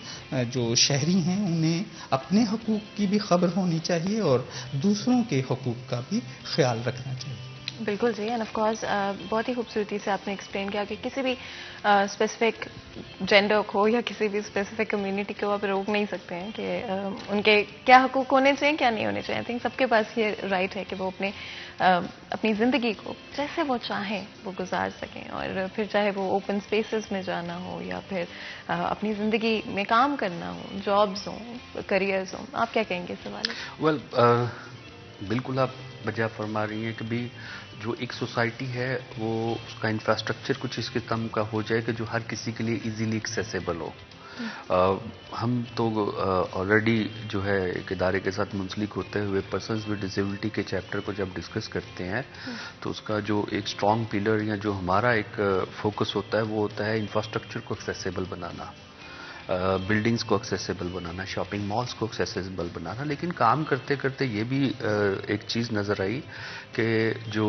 जो शहरी हैं, उन्हें अपने हकूक़ की भी खबर होनी चाहिए और दूसरों के हकूक़ का भी ख्याल रखना चाहिए। بالکل جی، اینڈ آف کورس بہت ہی خوبصورتی سے آپ نے ایکسپلین کیا کہ کسی بھی اسپیسیفک جینڈر کو یا کسی بھی اسپیسیفک کمیونٹی کو آپ روک نہیں سکتے ہیں کہ ان کے کیا حقوق ہونے چاہیے، کیا نہیں ہونے چاہیے. آئی تھنک سب کے پاس یہ رائٹ ہے کہ وہ اپنی زندگی کو جیسے وہ چاہیں وہ گزار سکیں، اور پھر چاہے وہ اوپن اسپیسز میں جانا ہو یا پھر اپنی زندگی میں کام کرنا ہو، جابز ہوں، کریئرز ہوں. آپ کیا کہیں گے اس حوالے سے؟ ویل بالکل آپ بجا فرما رہی ہیں کہ بھی جو ایک سوسائٹی ہے وہ اس کا انفراسٹرکچر کچھ اس قسم کا ہو جائے کہ جو ہر کسی کے لیے ایزیلی ایکسیسیبل ہو. ہم تو آلریڈی جو ہے ایک ادارے کے ساتھ منسلک ہوتے ہوئے پرسنز ود ڈسیبلٹی کے چیپٹر کو جب ڈسکس کرتے ہیں تو اس کا جو ایک اسٹرانگ پلر یا جو ہمارا ایک فوکس ہوتا ہے وہ ہوتا ہے انفراسٹرکچر کو ایکسیسیبل بنانا، بلڈنگز کو ایکسیسیبل بنانا، شاپنگ مالز کو ایکسیسیبل بنانا. لیکن کام کرتے کرتے یہ بھی ایک چیز نظر آئی کہ جو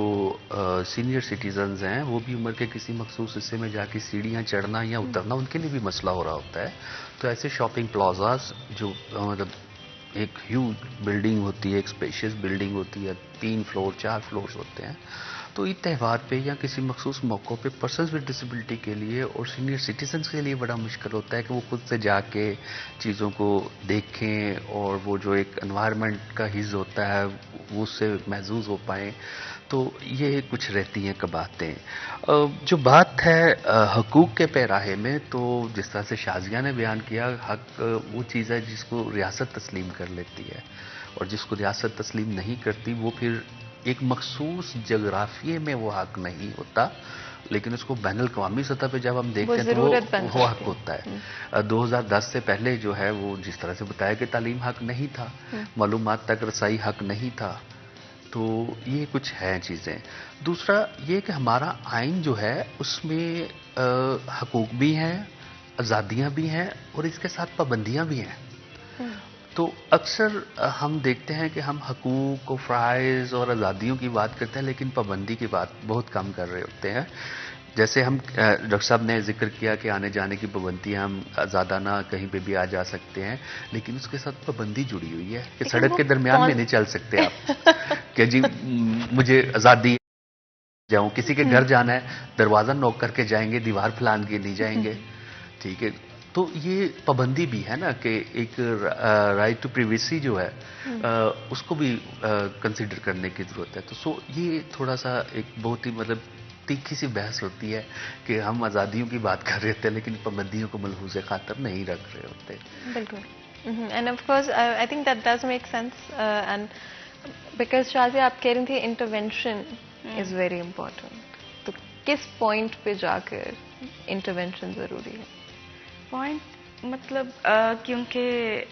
سینئر سٹیزنز ہیں وہ بھی عمر کے کسی مخصوص حصے میں جا کے سیڑھیاں چڑھنا یا اترنا ان کے لیے بھی مسئلہ ہو رہا ہوتا ہے. تو ایسے شاپنگ پلازاز جو مطلب ایک ہیوج بلڈنگ ہوتی ہے، ایک اسپیشیس بلڈنگ ہوتی ہے، 3 فلور 4 فلورز ہوتے ہیں، تو یہ تہوار پہ یا کسی مخصوص موقع پہ پرسنز ود ڈسیبلٹی کے لیے اور سینئر سٹیزنز کے لیے بڑا مشکل ہوتا ہے کہ وہ خود سے جا کے چیزوں کو دیکھیں اور وہ جو ایک انوائرمنٹ کا حص ہوتا ہے وہ اس سے محظوظ ہو پائیں. تو یہ کچھ رہتی ہیں کباتیں. جو بات ہے حقوق کے پیراہے میں، تو جس طرح سے شازیہ نے بیان کیا، حق وہ چیز ہے جس کو ریاست تسلیم کر لیتی ہے، اور جس کو ریاست تسلیم نہیں کرتی وہ پھر ایک مخصوص جغرافیے میں وہ حق نہیں ہوتا، لیکن اس کو بین الاقوامی سطح پہ جب ہم دیکھتے ہیں تو وہ حق ہوتا ہے. 2010 سے پہلے جو ہے وہ جس طرح سے بتایا کہ تعلیم حق نہیں تھا، معلومات تک رسائی حق نہیں تھا. تو یہ کچھ ہیں چیزیں. دوسرا یہ کہ ہمارا آئین جو ہے اس میں حقوق بھی ہیں، آزادیاں بھی ہیں، اور اس کے ساتھ پابندیاں بھی ہیں. تو اکثر ہم دیکھتے ہیں کہ ہم حقوق و فرائض اور آزادیوں کی بات کرتے ہیں لیکن پابندی کی بات بہت کم کر رہے ہوتے ہیں. جیسے ہم ڈاکٹر صاحب نے ذکر کیا کہ آنے جانے کی پابندی، ہم آزادانہ کہیں پہ بھی آ جا سکتے ہیں، لیکن اس کے ساتھ پابندی جڑی ہوئی ہے کہ سڑک کے درمیان میں نہیں چل سکتے آپ کہ جی مجھے آزادی جاؤں. کسی کے گھر جانا ہے دروازہ نوک کر کے جائیں گے، دیوار پھلان کے نہیں جائیں گے. ٹھیک ہے، تو یہ پابندی بھی ہے نا کہ ایک رائٹ ٹو پریویسی جو ہے اس کو بھی کنسیڈر کرنے کی ضرورت ہے. تو یہ تھوڑا سا ایک بہت ہی مطلب تیکھی سی بحث ہوتی ہے کہ ہم آزادیوں کی بات کر رہے ہوتے ہیں لیکن پابندیوں کو ملحوظ خاطر نہیں رکھ رہے ہوتے. بالکل. And of course I think that does make sense, and because Shazia آپ کہہ رہی تھی انٹروینشن از ویری امپورٹنٹ. تو کس پوائنٹ پہ جا کر انٹروینشن ضروری ہے؟ پوائنٹ مطلب کیونکہ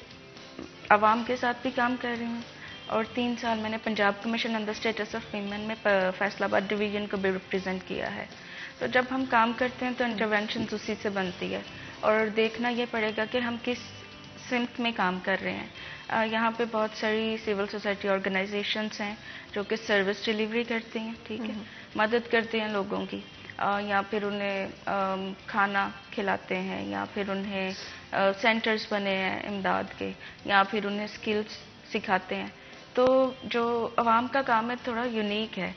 عوام کے ساتھ بھی کام کر رہی ہوں، اور 3 سال میں نے Punjab commission on the status of women میں فیصل آباد ڈویژن کو بھی ریپرزینٹ کیا ہے. تو جب ہم کام کرتے ہیں تو انٹروینشن اسی سے بنتی ہے، اور دیکھنا یہ پڑے گا کہ ہم کس سمت میں کام کر رہے ہیں. یہاں پہ بہت ساری سول سوسائٹی آرگنائزیشنس ہیں جو کہ سروس ڈیلیوری کرتی ہیں، ٹھیک ہے، مدد کرتے ہیں لوگوں کی، یا پھر انہیں کھانا کھلاتے ہیں، یا پھر انہیں سینٹرز بنے ہیں امداد کے، یا پھر انہیں سکلز سکھاتے ہیں. تو جو عوام کا کام ہے تھوڑا یونیک ہے.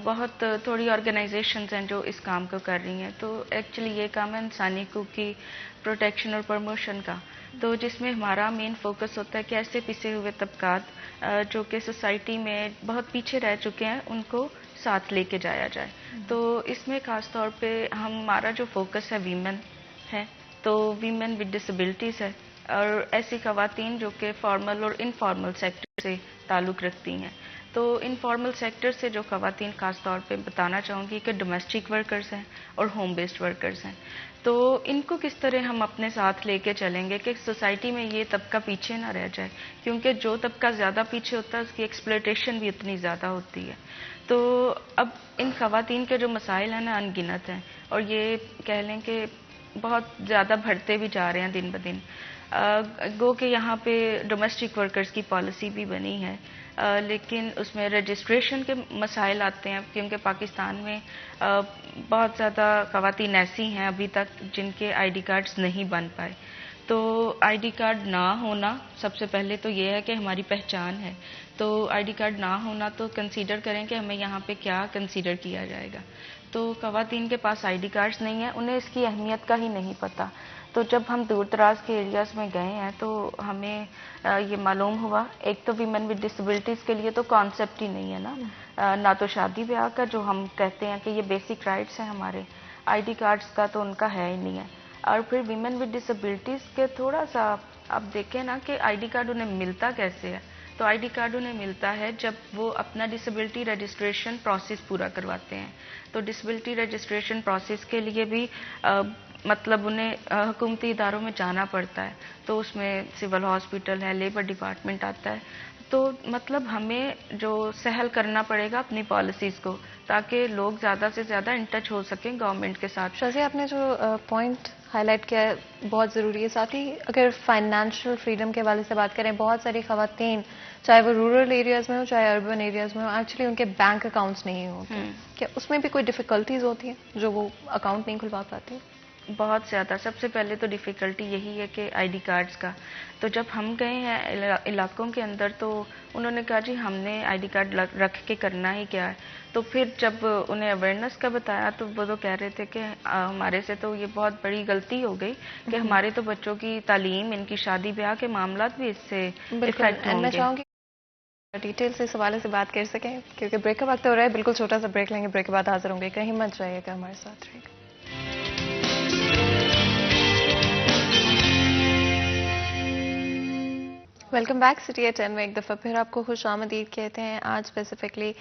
بہت تھوڑی آرگنائزیشنز ہیں جو اس کام کو کر رہی ہیں. تو ایکچولی یہ کام ہے انسانی حقوق کی پروٹیکشن اور پروموشن کا، تو جس میں ہمارا مین فوکس ہوتا ہے کہ ایسے پسے ہوئے طبقات جو کہ سوسائٹی میں بہت پیچھے رہ چکے ہیں ان کو ساتھ لے کے جایا جائے. تو اس میں خاص طور پہ ہمارا جو فوکس ہے ویمن ہے، تو ویمن ود ڈسیبلٹیز ہے، اور ایسی خواتین جو کہ فارمل اور انفارمل سیکٹر سے تعلق رکھتی ہیں. تو انفارمل سیکٹر سے جو خواتین خاص طور پہ بتانا چاہوں گی کہ ڈومیسٹک ورکرز ہیں اور ہوم بیسڈ ورکرز ہیں. تو ان کو کس طرح ہم اپنے ساتھ لے کے چلیں گے کہ سوسائٹی میں یہ طبقہ پیچھے نہ رہ جائے، کیونکہ جو طبقہ زیادہ پیچھے ہوتا ہے اس کی ایکسپلوٹیشن بھی اتنی زیادہ ہوتی ہے. تو اب ان خواتین کے جو مسائل ہیں نا ان گنت ہیں، اور یہ کہہ لیں کہ بہت زیادہ بڑھتے بھی جا رہے ہیں دن بدن. گو کہ یہاں پہ ڈومیسٹک ورکرز کی پالیسی بھی بنی ہے، لیکن اس میں رجسٹریشن کے مسائل آتے ہیں، کیونکہ پاکستان میں بہت زیادہ خواتین ایسی ہیں ابھی تک جن کے آئی ڈی کارڈز نہیں بن پائے. تو آئی ڈی کارڈ نہ ہونا سب سے پہلے تو یہ ہے کہ ہماری پہچان ہے. تو آئی ڈی کارڈ نہ ہونا تو کنسیڈر کریں کہ ہمیں یہاں پہ کیا کنسیڈر کیا جائے گا. تو خواتین کے پاس آئی ڈی کارڈز نہیں ہیں, انہیں اس کی اہمیت کا ہی نہیں پتہ. تو جب ہم دور دراز کے ایریاز میں گئے ہیں تو ہمیں یہ معلوم ہوا, ایک تو ویمن ود ڈسیبلٹیز کے لیے تو کانسیپٹ ہی نہیں ہے نا, نہ تو شادی بیاہ کا جو ہم کہتے ہیں کہ یہ بیسک رائٹس ہیں ہمارے, آئی ڈی کارڈز کا تو ان کا ہے ہی نہیں ہے. اور پھر ویمن ود ڈسیبلٹیز کے تھوڑا سا آپ دیکھیں نا کہ آئی ڈی کارڈ انہیں ملتا کیسے ہے. تو آئی ڈی کارڈ انہیں ملتا ہے جب وہ اپنا ڈسیبلٹی رجسٹریشن پروسیس پورا کرواتے ہیں. تو ڈسیبلٹی رجسٹریشن پروسیس کے لیے بھی مطلب انہیں حکومتی اداروں میں جانا پڑتا ہے. تو اس میں سول ہاسپٹل ہے, لیبر ڈپارٹمنٹ آتا ہے. تو مطلب ہمیں جو سہل کرنا پڑے گا اپنی پالیسیز کو, تاکہ لوگ زیادہ سے زیادہ ان ٹچ ہو سکیں گورنمنٹ کے ساتھ. شازیہ, آپ نے جو پوائنٹ ہائی لائٹ کیا ہے بہت ضروری ہے. ساتھ ہی اگر فائنینشیل فریڈم کے حوالے سے بات کریں, بہت ساری خواتین چاہے وہ رورل ایریاز میں ہو چاہے اربن ایریاز میں ہو, ایکچولی ان کے بینک اکاؤنٹس نہیں ہوتے. کیا اس میں بھی کوئی ڈیفیکلٹیز ہوتی ہیں جو وہ اکاؤنٹ نہیں کھلوا پاتی؟ بہت زیادہ. سب سے پہلے تو ڈیفیکلٹی یہی ہے کہ آئی ڈی کارڈز کا. تو جب ہم گئے ہیں علاقوں کے اندر تو انہوں نے کہا جی ہم نے آئی ڈی کارڈ رکھ کے کرنا ہی کیا ہے. تو پھر جب انہیں اویئرنیس کا بتایا تو وہ تو کہہ رہے تھے کہ ہمارے سے تو یہ بہت بڑی غلطی ہو گئی کہ ہمارے تو بچوں کی تعلیم, ان کی شادی بیاہ کے معاملات بھی اس سے افیکٹ ہوں گے. میں چاہوں گی ڈیٹیل سے اس حوالے سے بات کر سکیں کیونکہ بریک کا وقت ہو رہا ہے. بالکل چھوٹا سا بریک لیں گے, بریک کے بعد حاضر ہوں گے. کہیں مت جائیے گا, ہمارے ساتھ رہے گا. Welcome back. سٹی ایٹ 10 میں ایک دفعہ پھر آپ کو خوش آمدید کہتے ہیں. آج specifically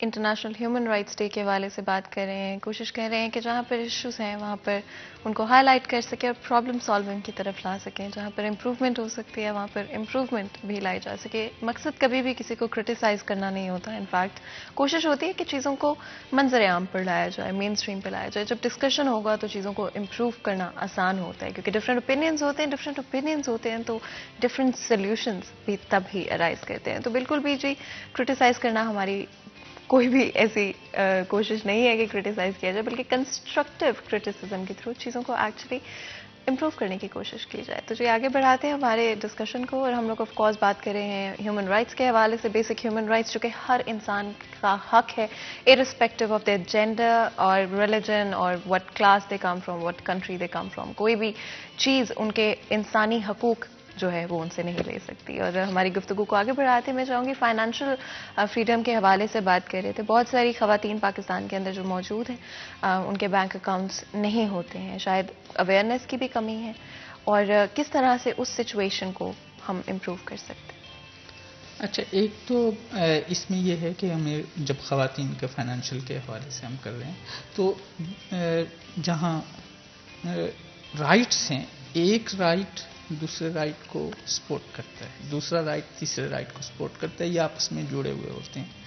international human rights day کے حوالے سے بات کر رہے ہیں. کوشش کر رہے ہیں کہ جہاں پر ایشوز ہیں وہاں پر ان کو ہائی لائٹ کر سکیں اور پرابلم سالونگ کی طرف لا سکیں. جہاں پر امپروومنٹ ہو سکتی ہے وہاں پر امپروومنٹ بھی لائی جا سکے. مقصد کبھی بھی کسی کو کرٹیسائز کرنا نہیں ہوتا. انفیکٹ کوشش ہوتی ہے کہ چیزوں کو منظر عام پر لایا جائے, مین اسٹریم پہ لایا جائے. جب ڈسکشن ہوگا تو چیزوں کو امپروو کرنا آسان ہوتا ہے کیونکہ ڈفرینٹ اوپینینز ہوتے ہیں تو ڈفرینٹ سلیوشنز بھی تب ہی ارائز کرتے ہیں. تو بالکل بھی جی کرٹیسائز کرنا ہماری کوئی بھی ایسی کوشش نہیں ہے کہ کرٹیسائز کیا جائے, بلکہ کنسٹرکٹیو کرٹیسزم کے تھرو چیزوں کو ایکچولی امپروو کرنے کی کوشش کی جائے. تو جی آگے بڑھاتے ہیں ہمارے ڈسکشن کو, اور ہم لوگ آف کورس بات کر رہے ہیں ہیومن رائٹس کے حوالے سے. بیسک ہیومن رائٹس جو کہ ہر انسان کا حق ہے ارسپیکٹو آف دیئر جینڈر اور ریلیجن اور what class they come from, what country they come from. کوئی بھی چیز ان کے انسانی حقوق جو ہے وہ ان سے نہیں لے سکتی. اور ہماری گفتگو کو آگے بڑھاتے میں چاہوں گی فائنینشیل فریڈم کے حوالے سے بات کر رہے تھے. بہت ساری خواتین پاکستان کے اندر جو موجود ہیں ان کے بینک اکاؤنٹس نہیں ہوتے ہیں. شاید اویئرنیس کی بھی کمی ہے, اور کس طرح سے اس سچویشن کو ہم امپروو کر سکتے ہیں؟ اچھا, ایک تو اس میں یہ ہے کہ ہمیں جب خواتین کے فائنینشیل کے حوالے سے ہم کر رہے ہیں تو جہاں رائٹس ہیں, ایک رائٹ دوسرے رائٹ کو سپورٹ کرتا ہے, دوسرا رائٹ تیسرے رائٹ کو سپورٹ کرتا ہے, یہ آپس میں جڑے ہوئے ہوتے ہیں.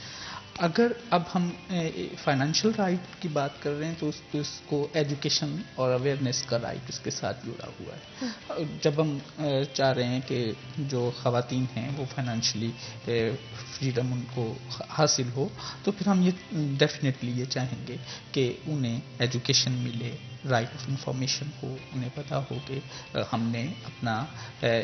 اگر اب ہم فائنینشیل رائٹ کی بات کر رہے ہیں تو اس کو ایجوکیشن اور اویئرنیس کا رائٹ اس کے ساتھ جڑا ہوا ہے. جب ہم چاہ رہے ہیں کہ جو خواتین ہیں وہ فائنینشلی فریڈم ان کو حاصل ہو, تو پھر ہم یہ ڈیفینیٹلی یہ چاہیں گے کہ انہیں ایجوکیشن ملے, رائٹ آف انفارمیشن ہو, انہیں پتا ہو کہ ہم نے اپنا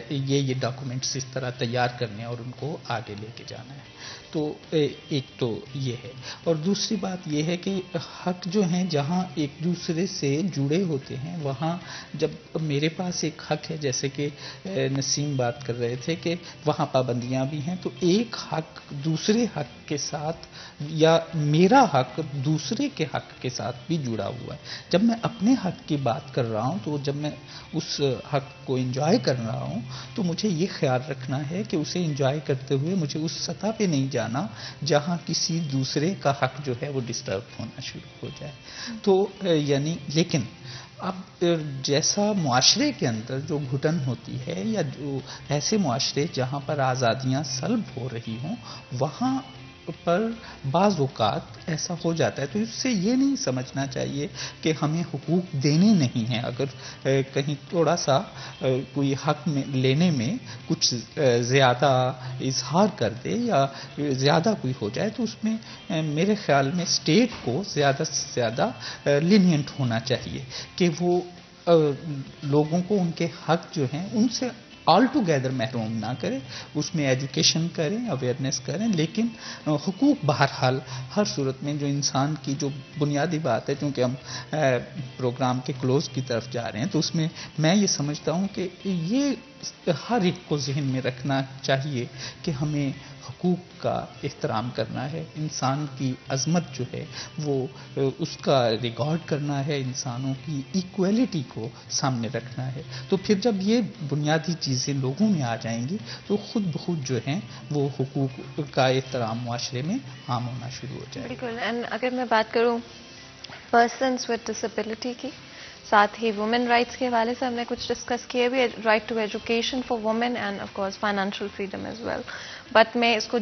یہ ڈاکومنٹس اس طرح تیار کرنے اور ان کو آگے لے کے جانا ہے. تو ایک تو یہ ہے, اور دوسری بات یہ ہے کہ حق جو ہیں جہاں ایک دوسرے سے جڑے ہوتے ہیں وہاں جب میرے پاس ایک حق ہے, جیسے کہ نسیم بات کر رہے تھے کہ وہاں پابندیاں بھی ہیں, تو ایک حق دوسرے حق کے ساتھ یا میرا حق دوسرے کے حق کے ساتھ بھی جڑا ہوا ہے. جب میں اپنے حق کی بات کر رہا ہوں تو جب میں اس حق کو انجوائے کر رہا ہوں تو مجھے یہ خیال رکھنا ہے کہ اسے انجوائے کرتے ہوئے مجھے اس سطح پہ نہیں جانا جہاں کسی دوسرے کا حق جو ہے وہ ڈسٹرب ہونا شروع ہو جائے. تو یعنی لیکن اب جیسا معاشرے کے اندر جو گھٹن ہوتی ہے یا جو ایسے معاشرے جہاں پر آزادیاں سلب ہو رہی ہوں وہاں پر بعض اوقات ایسا ہو جاتا ہے. تو اس سے یہ نہیں سمجھنا چاہیے کہ ہمیں حقوق دینے نہیں ہیں. اگر کہیں تھوڑا سا کوئی حق میں لینے میں کچھ زیادہ اظہار کر دے یا زیادہ کوئی ہو جائے تو اس میں میرے خیال میں اسٹیٹ کو زیادہ سے زیادہ لینینٹ ہونا چاہیے کہ وہ लोगों को उनके हक जो हैं उनसे ऑल टुगेदर महरूम ना करें, उसमें एजुकेशन करें, अवेयरनेस करें, लेकिन हुकूक बहरहाल हर सूरत में जो इंसान की जो बुनियादी बात है, क्योंकि हम प्रोग्राम के क्लोज की तरफ जा रहे हैं, तो उसमें मैं ये समझता हूँ कि ये हर एक को जहन में रखना चाहिए कि हमें हुकूक का एहतराम करना है, इंसान की अजमत जो है वो उसका रिकॉर्ड करना है, इंसानों की इक्वलिटी को सामने रखना है। तो फिर जब ये बुनियादी चीज़ें लोगों में आ जाएंगी तो खुद बखुद जो हैं वो हुकूक का एहतराम मुआशरे में आम होना शुरू हो जाएगा। बिल्कुल। एंड अगर मैं बात करूँ पर्सन्स विद डिसेबिलिटी की, साथ ही वुमेन राइट्स के हवाले से हमने कुछ डिस्कस किए भी, right to education for women and of course financial freedom as well, but मैं इसको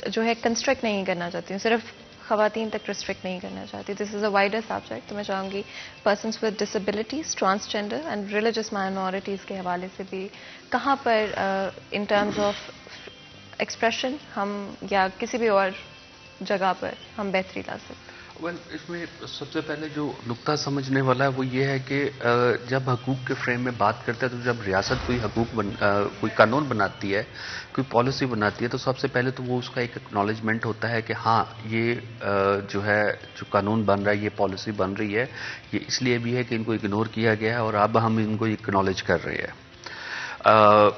जो है कंस्ट्रक्ट नहीं करना चाहती हूँ, सिर्फ ख़वातीन तक रिस्ट्रिक्ट नहीं करना चाहती। This is a wider subject. तो मैं चाहूँगी persons with disabilities, transgender and religious minorities के हवाले से भी कहाँ पर इन टर्म्स ऑफ एक्सप्रेशन हम या किसी भी और जगह पर हम बेहतरी ला सकते हैं। इसमें सबसे पहले जो नुक्ता समझने वाला है वो ये है कि जब हकूक़ के फ्रेम में बात करते हैं तो जब रियासत कोई कोई कानून बनाती है, कोई पॉलिसी बनाती है, तो सबसे पहले तो वो उसका एक एक्नॉलेजमेंट होता है कि हाँ ये जो है जो कानून बन रहा है, ये पॉलिसी बन रही है, ये इसलिए भी है कि इनको इग्नोर किया गया है और अब हम इनको एक्नॉलेज कर रहे हैं।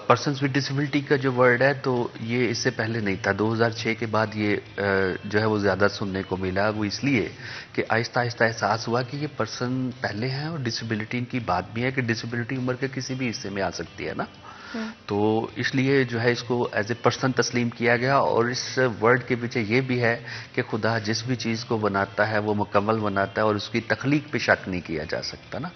पर्सन्स विद डिसेबिलिटी का जो वर्ड है तो ये इससे पहले नहीं था, 2006 के बाद ये जो है वो ज़्यादा सुनने को मिला। वो इसलिए कि आहिस्ता आहिस्ता एहसास हुआ कि ये पर्सन पहले हैं और डिसेबिलिटी इनकी बात भी है कि डिसेबिलिटी उम्र के किसी भी हिस्से में आ सकती है ना, तो इसलिए जो है इसको एज ए पर्सन तस्लीम किया गया। और इस वर्ड के पीछे ये भी है कि खुदा जिस भी चीज़ को बनाता है वो मुकम्मल बनाता है और उसकी तख्लीक पे शक नहीं किया जा सकता ना,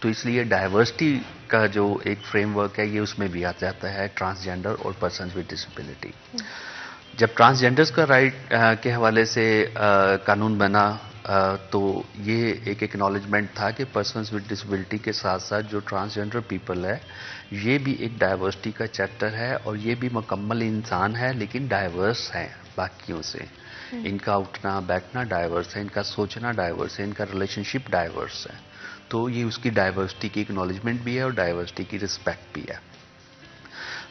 तो इसलिए डाइवर्सिटी का जो एक फ्रेमवर्क है ये उसमें भी आ जाता है ट्रांसजेंडर और पर्सन्स विद डिसेबिलिटी। जब ट्रांसजेंडर्स का राइट के हवाले से कानून बना तो ये एक एक्नॉलेजमेंट था कि पर्सन्स विद डिसेबिलिटी के साथ साथ जो ट्रांसजेंडर पीपल है ये भी एक डाइवर्सिटी का चैप्टर है और ये भी मुकम्मल इंसान है, लेकिन डाइवर्स है बाकियों से। इनका उठना बैठना डाइवर्स है, इनका सोचना डाइवर्स है, इनका रिलेशनशिप डाइवर्स है, तो ये उसकी डाइवर्सिटी की एक्नॉलेजमेंट भी है और डाइवर्सिटी की रिस्पेक्ट भी है।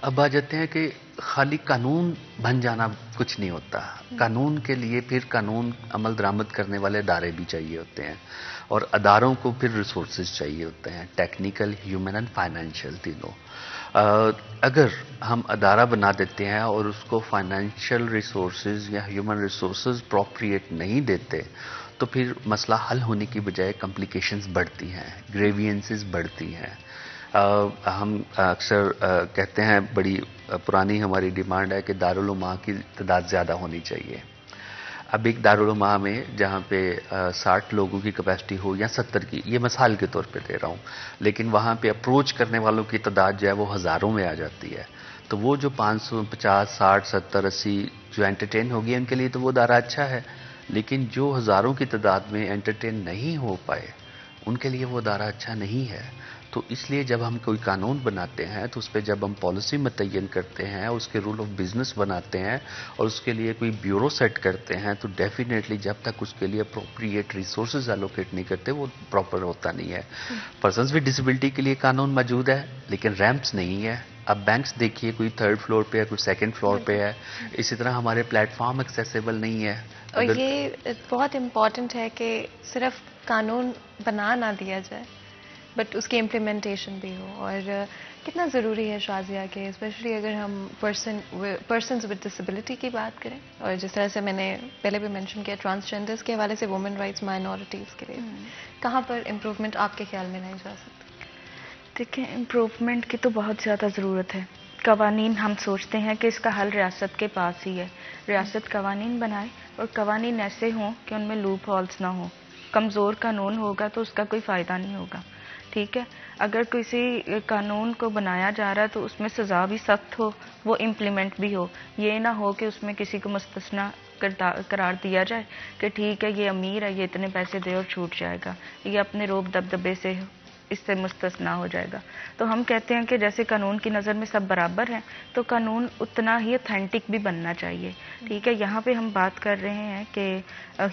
अब आ जाते हैं कि खाली कानून बन जाना कुछ नहीं होता, कानून के लिए फिर कानून अमल दरामद करने वाले अदारे भी चाहिए होते हैं और अदारों को फिर रिसोर्सेज चाहिए होते हैं, टेक्निकल, ह्यूमन एंड फाइनेंशियल तीनों। अगर हम अदारा बना देते हैं और उसको फाइनेंशियल रिसोर्सेज या ह्यूमन रिसोर्सेज प्रोप्रिएट नहीं देते तो फिर मसला हल होने की बजाय कॉम्प्लिकेशंस बढ़ती हैं, ग्रेवियंसेस बढ़ती हैं। हम अक्सर कहते हैं, बड़ी पुरानी हमारी डिमांड है कि दारुल उलमा की तादाद ज़्यादा होनी चाहिए। अब एक दारुल उलमा में जहाँ पे 60 लोगों की कैपेसिटी हो या 70 की, ये मिसाल के तौर पे दे रहा हूँ, लेकिन वहाँ पे अप्रोच करने वालों की तादाद जो है वो हज़ारों में आ जाती है, तो वो जो 550, 60, 70, 80 जो एंटरटेन होगी उनके लिए तो वो दारा अच्छा है, लेकिन जो हज़ारों की तादाद में एंटरटेन नहीं हो पाए उनके लिए वो दारा अच्छा नहीं है। तो इसलिए जब हम कोई कानून बनाते हैं तो उस पर जब हम पॉलिसी मुतय्यन करते हैं, उसके रूल ऑफ बिजनेस बनाते हैं और उसके लिए कोई ब्यूरो सेट करते हैं, तो डेफिनेटली जब तक उसके लिए अप्रोप्रिएट रिसोर्सेज एलोकेट नहीं करते वो प्रॉपर होता नहीं है। पर्सन्स विद डिसेबिलिटी के लिए कानून मौजूद है लेकिन रैंप्स नहीं है। अब बैंक्स देखिए, कोई 3rd फ्लोर पे है, कोई 2nd फ्लोर पे है, इसी तरह हमारे प्लेटफॉर्म एक्सेसिबल नहीं है। और ये बहुत इम्पॉर्टेंट है कि सिर्फ कानून बना ना दिया जाए बट उसकी इम्प्लीमेंटेशन भी हो। और कितना ज़रूरी है शाज़िया के, स्पेशली अगर हम पर्सन्स विद डिसेबिलिटी की बात करें, और जिस तरह से मैंने पहले भी मेंशन किया ट्रांसजेंडर्स के हवाले से वुमेन राइट्स माइनॉरिटीज़ के लिए कहाँ पर इम्प्रूवमेंट आपके ख्याल में लाई जा सकती? देखिए, इम्प्रूवमेंट की तो बहुत ज़्यादा ज़रूरत है। कवानीन हम सोचते हैं कि इसका हल रियासत के पास ही है, रियासत कवानीन बनाए और कवानीन ऐसे हों कि उनमें लूप हॉल्स ना हो। कमज़ोर कानून होगा तो उसका कोई फ़ायदा नहीं होगा, ठीक है। अगर किसी कानून को बनाया जा रहा है तो उसमें सज़ा भी सख्त हो, वो इम्प्लीमेंट भी हो। ये ना हो कि उसमें किसी को मुस्तस्ना करार दिया जाए कि ठीक है ये अमीर है, ये इतने पैसे दे और छूट जाएगा, ये अपने रोब दबदबे से इससे मुस्तस्ना हो जाएगा। तो हम कहते हैं कि जैसे कानून की नज़र में सब बराबर हैं तो कानून उतना ही ऑथेंटिक भी बनना चाहिए, ठीक है। यहाँ पे हम बात कर रहे हैं कि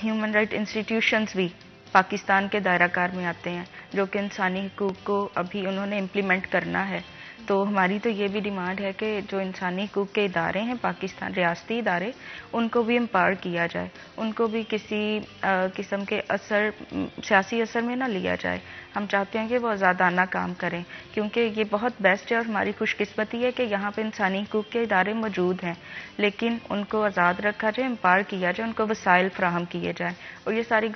ह्यूमन राइट इंस्टीट्यूशंस भी पाकिस्तान के दायरा कार में आते हैं, जो कि इंसानी हकूक़ को अभी उन्होंने इम्प्लीमेंट करना है। तो हमारी तो ये भी डिमांड है कि जो इंसानी हकूक़ के इदारे हैं पाकिस्तान, रियासती इदारे, उनको भी एम्पावर किया जाए, उनको भी किसी किस्म के सियासी असर में ना लिया जाए। हम चाहते हैं कि वो आज़ादाना काम करें, क्योंकि ये बहुत बेस्ट है और हमारी खुशकिस्मती है कि यहाँ पे इंसानी हकूक़ के इदारे मौजूद हैं, लेकिन उनको आज़ाद रखा जाए, एम्पावर किया जाए, उनको वसाइल फ्राहम किए जाएँ। और ये सारी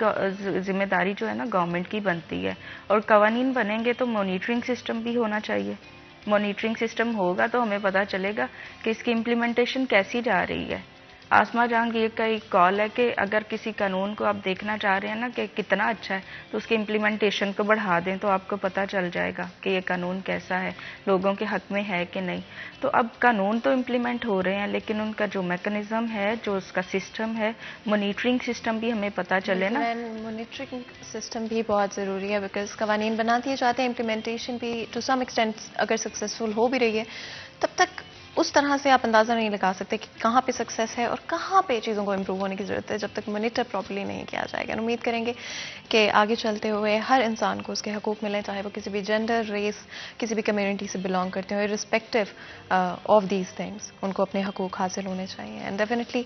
जिम्मेदारी जो है ना गवर्नमेंट की बनती है। और कवानीन बनेंगे तो मॉनिटरिंग सिस्टम भी होना चाहिए। मॉनिटरिंग सिस्टम होगा तो हमें पता चलेगा कि इसकी इम्प्लीमेंटेशन कैसी जा रही है। आसमा जहांगीर का एक कॉल है कि अगर किसी कानून को आप देखना चाह रहे हैं ना कि कितना अच्छा है, तो उसकी इम्प्लीमेंटेशन को बढ़ा दें तो आपको पता चल जाएगा कि ये कानून कैसा है, लोगों के हक में है कि नहीं। तो अब कानून तो इम्प्लीमेंट हो रहे हैं, लेकिन उनका जो मैकेनिज्म है, जो उसका सिस्टम है, मॉनिटरिंग सिस्टम भी हमें पता चले ना। मॉनिटरिंग सिस्टम भी बहुत ज़रूरी है, बिकॉज कवानीन बना दिए जाते हैं, इम्प्लीमेंटेशन भी टू सम एक्सटेंट अगर सक्सेसफुल हो भी रही है, तब तक उस तरह से आप अंदाज़ा नहीं लगा सकते कि कहाँ पे सक्सेस है और कहाँ पे चीज़ों को इम्प्रूव होने की ज़रूरत है, जब तक मॉनिटर प्रॉपर्ली नहीं किया जाएगा। उम्मीद करेंगे कि आगे चलते हुए हर इंसान को उसके हकूक़ मिलें, चाहे वो किसी भी जेंडर, रेस, किसी भी कम्युनिटी से बिलोंग करते हो, इर्रिस्पेक्टिव ऑफ दीज थिंग्स, उनको अपने हकूक़ हासिल होने चाहिए। एंड डेफिनेटली